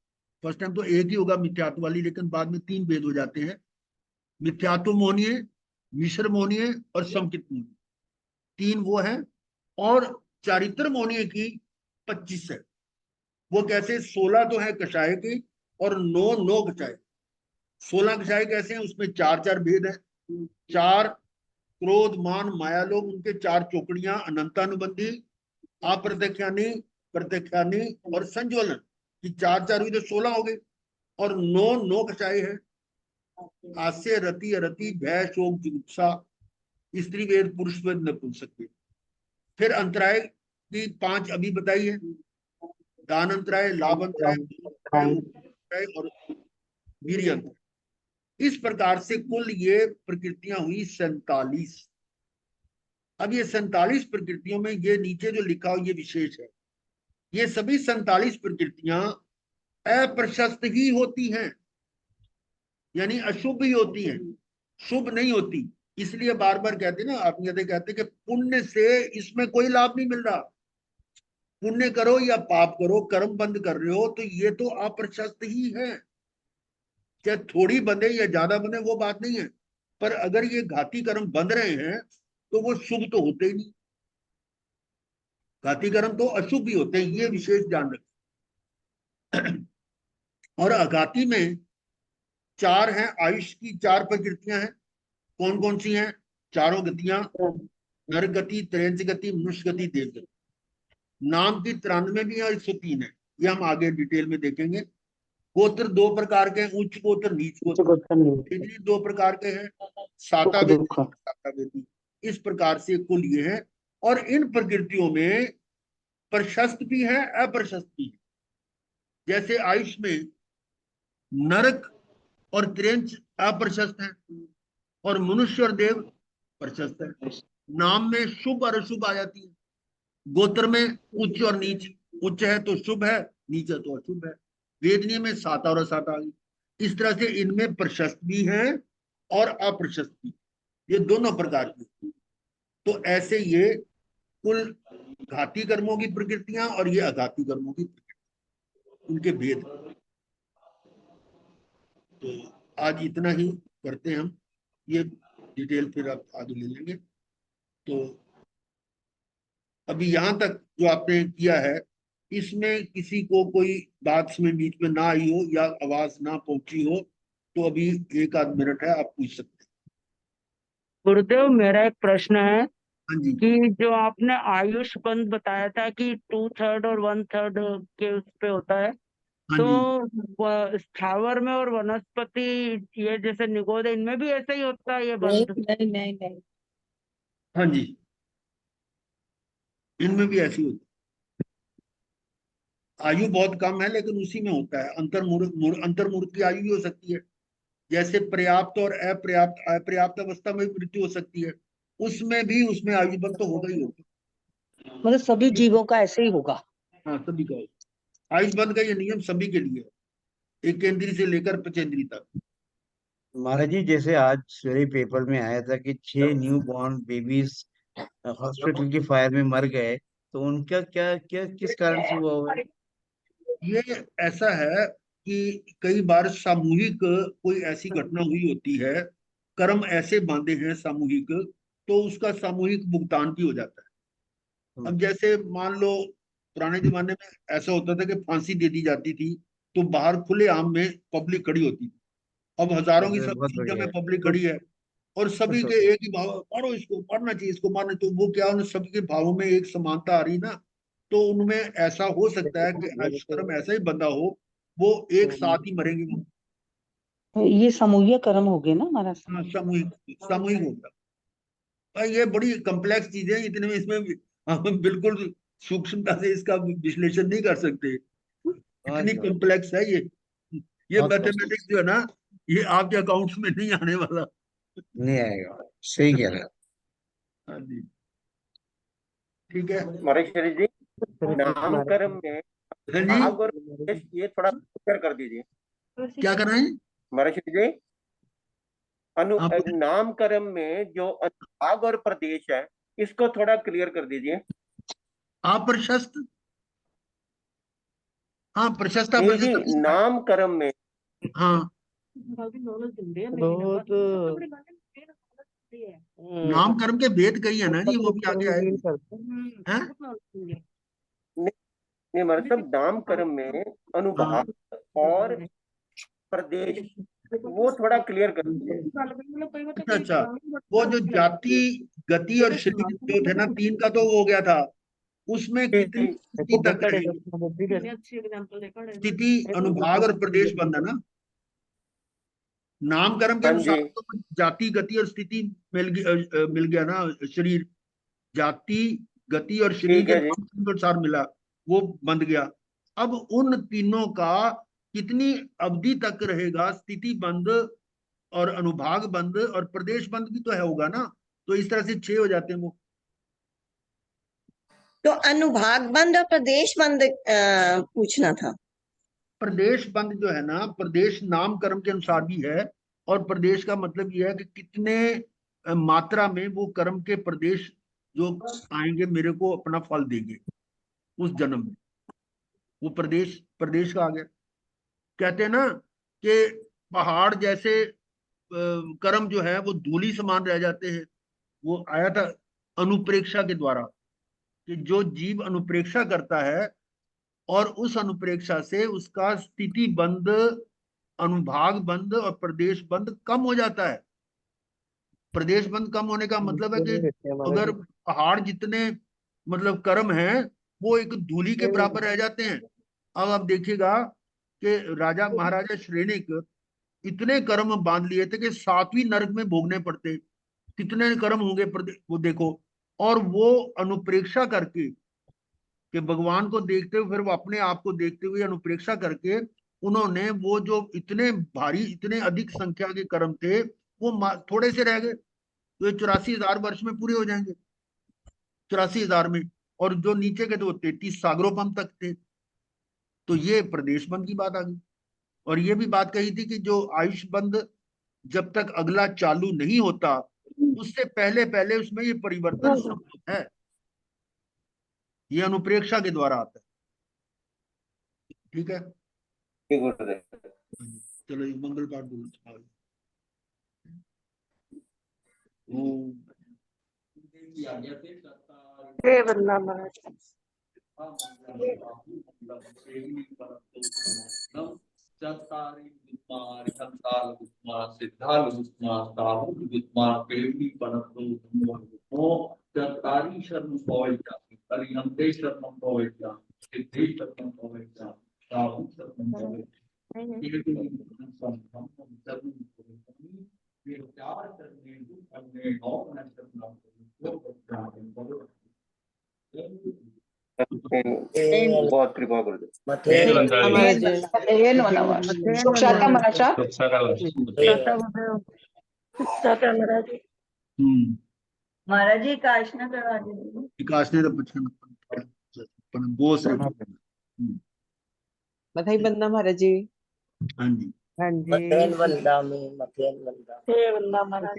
फर्स्ट टाइम तो एक ही होगा मिथ्यात्व वाली, लेकिन बाद में 3 भेद हो जाते हैं: मिथ्यात्व मोहनीय, मिश्र मोहनीय और समकित मोहनीय। 3 वो है। और चारित्र मोहनीय की 25 है। वो कैसे? 16 तो है कषाय की और 9 कषाय। 16 कषाय कैसे हैं? उसमें 4 भेद है। 4 क्रोध मान माया लोभ, उनके 4 चौकड़ियां: अनंतानुबंधी, अप्रत्यख्यानी, प्रत्यख्यानी और संज्वलन की 4 हुई तो 16 हो गए। और 9 कषाय है: हास्य, रति, अरति, भय, शोक, जुगुप्सा, स्त्री वेद, पुरुष वेद, नपुंसक वेद। फिर अंतराय की 5 अभी बताइए, दान अंतराय, लाभ अंतराय और वीर्य अंतराय। इस प्रकार से कुल ये प्रकृतियां हुई 47। अब ये 47 प्रकृतियों में ये नीचे जो लिखा हो ये विशेष है, ये सभी 47 प्रकृतियां अप्रशस्त ही होती हैं, यानी अशुभ ही होती हैं, शुभ नहीं होती। इसलिए बार बार कहते ना, आप कहते कि पुण्य से इसमें कोई लाभ नहीं मिल रहा। पुण्य करो या पाप करो, कर्म बंद कर रहे हो तो ये तो अप्रशस्त ही है। चाहे थोड़ी बंधे या ज्यादा बंधे वो बात नहीं है, पर अगर ये घाती कर्म बंध रहे हैं तो वो शुभ तो होते ही नहीं, घाती कर्म तो अशुभ ही होते हैं, ये विशेष ध्यान रखें। और अघाती में 4 हैं, आयुष की 4 प्रकृतियां हैं। कौन कौन सी हैं? चारों गतियां, नर गति, त्रयंच गति, मनुष्य गति, देव गति। नाम की 93 भी है और 103 है, ये हम आगे डिटेल में देखेंगे। गोत्र 2 प्रकार के हैं, उच्च गोत्र, नीच गोत्र। 2 प्रकार के हैं, साता वेदी। इस प्रकार से कुल ये है। और इन प्रकृतियों में प्रशस्त भी है, अप्रशस्त भी है। जैसे आयुष में नरक और त्रेंच अप्रशस्त है और मनुष्य और देव प्रशस्त है। नाम में शुभ और अशुभ आ जाती है। गोत्र में उच्च और नीच, उच्च है तो शुभ है, नीच है तो अशुभ है। वेदनीय में साता और असाता आ गई। इस तरह से इनमें प्रशस्त भी है और अप्रशस्त भी, ये दोनों प्रकार की। तो ऐसे ये कुल घाती कर्मों की प्रकृतियां और ये अघाती कर्मों की प्रकृतियां, उनके भेद। तो आज इतना ही करते हैं हम, ये डिटेल फिर आप आगे ले लेंगे। तो अभी यहाँ तक जो आपने किया है, इसमें किसी को कोई बात में बीच में ना आई हो या आवाज ना पहुंची हो तो अभी 1 आध मिनट है, आप पूछ सकते हैं। गुरुदेव, मेरा एक प्रश्न है हाँ जी। कि जो आपने आयुष बंद बताया था कि 2/3 और 1/3 के उस पे होता है, हाँ तो स्थावर में और वनस्पति, ये जैसे निगोद, इनमें भी ऐसा ही होता है ये नहीं बंद? नहीं नहीं नहीं। हाँ जी, इनमें भी ऐसी होती है। आयु बहुत कम है लेकिन उसी में होता है। अंतर्मुहूर्त की आयु भी हो सकती है, जैसे पर्याप्त और अपर्याप्त, अपर्याप्त अवस्था में मृत्यु हो सकती है, उसमें भी उसमें आयु बंद तो होगा ही होगा। मतलब सभी जीवों का ऐसे ही होगा? हाँ, सभी का होगा। आयुष बंद का ये नियम सभी के लिए है, 1 केंद्री से लेकर 25 तक। महाराज जी, जैसे आज सवेरे पेपर में आया था कि 6 न्यू बॉर्न बेबीज हॉस्पिटल की फायर में मर गए, तो उनका क्या क्या किस कारण से हुआ हुआ है? ये ऐसा है कि कई बार सामूहिक कोई ऐसी घटना हुई होती है, कर्म ऐसे बांधे हैं सामूहिक, तो उसका सामूहिक भुगतान भी हो जाता है। अब जैसे मान लो पुराने जमाने में ऐसा होता था कि फांसी दे दी जाती थी तो बाहर खुले आम में पब्लिक खड़ी होती थी। अब हजारों की बहुत संख्या बढ़िया में है। पब्लिक खड़ी है और सभी के एक ही भाव, मारो इसको, मारना चाहिए इसको, मारना। तो वो क्या, उन सभी के भावों में एक समानता आ रही ना, तो उनमें ऐसा हो सकता है कि आयुष्कर्म ऐसा ही बंधा हो, वो एक साथ ही मरेंगे वो। ये समूहिक कर्म हो गए ना हमारा? हाँ, सामूहिक सामूहिक होगा। और ये बड़ी कम्प्लेक्स चीजें हैं, इतने में इसमें हम बिल्कुल सूक्ष्मता से इसका विश्लेषण नहीं कर सकते, इतनी कम्प्लेक्स है ये मैथमेटिक्स जो है ना, ये आपके अकाउंट्स में नहीं आने वाला। नहीं आएगा, सही कह रहे हैं। हाँ जी, ठीक है। महेश्वरी जी, नामकरण में हाँ जी, भाग और प्रदेश, ये थोड़ा क्लियर कर दीजिए। क्या कर रहे हैं? महेश्वरी जी, आप नामकरण में जो अनुभाग और प्रदेश है, इसको थोड़ा क्लियर कर दीजिए। प्रशस्त, हाँ प्रशस्ता नहीं प्रशस्ता जी, नामकरण में हाँ, नाम कर्म के भेद कही है ना जी, वो भी आगे आएगी। हैं? नहीं मतलब नामकरण में अनुभाग और प्रदेश, वो थोड़ा क्लियर कर दीजिए। अच्छा अच्छा, वो जो जाति, गति और शरीर जो थे ना, 3 का तो हो गया था, उसमें कितनी स्थिति तक है? स्थिति, अनुभाग और प्रदेश बंद है ना। नामकर्म के हाँ अनुसार जी, तो जाति, गति और स्थिति मिल गया ना, शरीर, जाति, गति और शरीर ठीक के है जी। नाम के अनुसार मिला, वो बंध गया। अब उन तीनों का कितनी अवधि तक रहेगा, स्थिति बंध और अनुभाग बंध और प्रदेश बंध भी तो है होगा ना, तो इस तरह से 6 हो जाते हैं वो। तो अनुभाग बंद और प्रदेश बंद पूछना था। प्रदेश बंद जो है ना, प्रदेश नाम कर्म के अनुसार भी है, और प्रदेश का मतलब यह है कि कितने मात्रा में वो कर्म के प्रदेश जो आएंगे मेरे को अपना फल देंगे उस जन्म में, वो प्रदेश प्रदेश का आ गया। कहते हैं ना कि पहाड़ जैसे कर्म जो है वो धूलि समान रह जाते हैं। वो आया था अनुप्रेक्षा के द्वारा, कि जो जीव अनुप्रेक्षा करता है और उस अनुप्रेक्षा से उसका स्थिति बंद, अनुभाग बंद और प्रदेश बंद कम हो जाता है। प्रदेश बंद कम होने का मतलब है कि अगर पहाड़ जितने मतलब कर्म हैं वो एक धूलि के बराबर रह जाते हैं। अब आप देखिएगा कि राजा महाराजा श्रेणिक इतने कर्म बांध लिए थे कि 7वीं नरक में भोगने पड़ते। कितने कर्म होंगे वो देखो। और वो अनुप्रेक्षा करके, कि भगवान को देखते हुए फिर वो अपने आप को देखते हुए अनुप्रेक्षा करके उन्होंने वो जो इतने भारी, इतने अधिक संख्या के कर्म थे वो थोड़े से रह गए, तो ये 84,000 वर्ष में पूरे हो जाएंगे, 84,000 में। और जो नीचे के तो 33 सागरोपम तक थे। तो ये प्रदेश बंद की बात आ गई। और ये भी बात कही थी कि जो आयुष बंद जब तक अगला चालू नहीं होता उससे पहले पहले उसमें ये परिवर्तन संभव है, ये अनुप्रेक्षा के द्वारा आता है। ठीक है, ठीक गुरुदेव। चलो ये मंगल पाठ बोलो। ओम हे वंदना महाराज। चत्तारि विद्वान् हन्ताल विद्वान् सिद्धाल विद्वान् साहुल विद्वान् पेड़ी बनतु ओ चत्तारि शर्म पवित्र परिहंते शर्म पवित्र सिद्धि शर्म पवित्र साहुल शर्म पवित्र पेड़ी संभम शर्म पवित्र ये चार करने दो करने नौ न शर्म पवित्र बहुत कृपा गुरुदेव। सुक्षाता महाराजा महाराज जी काशना करवा दीजिए। विकास ने तो बचपन वो से बधाई बंदना महाराज जी। हाँ जी। हाँ जी। मथेन वंदा में मथेन वंदा। हे वंदना महाराज।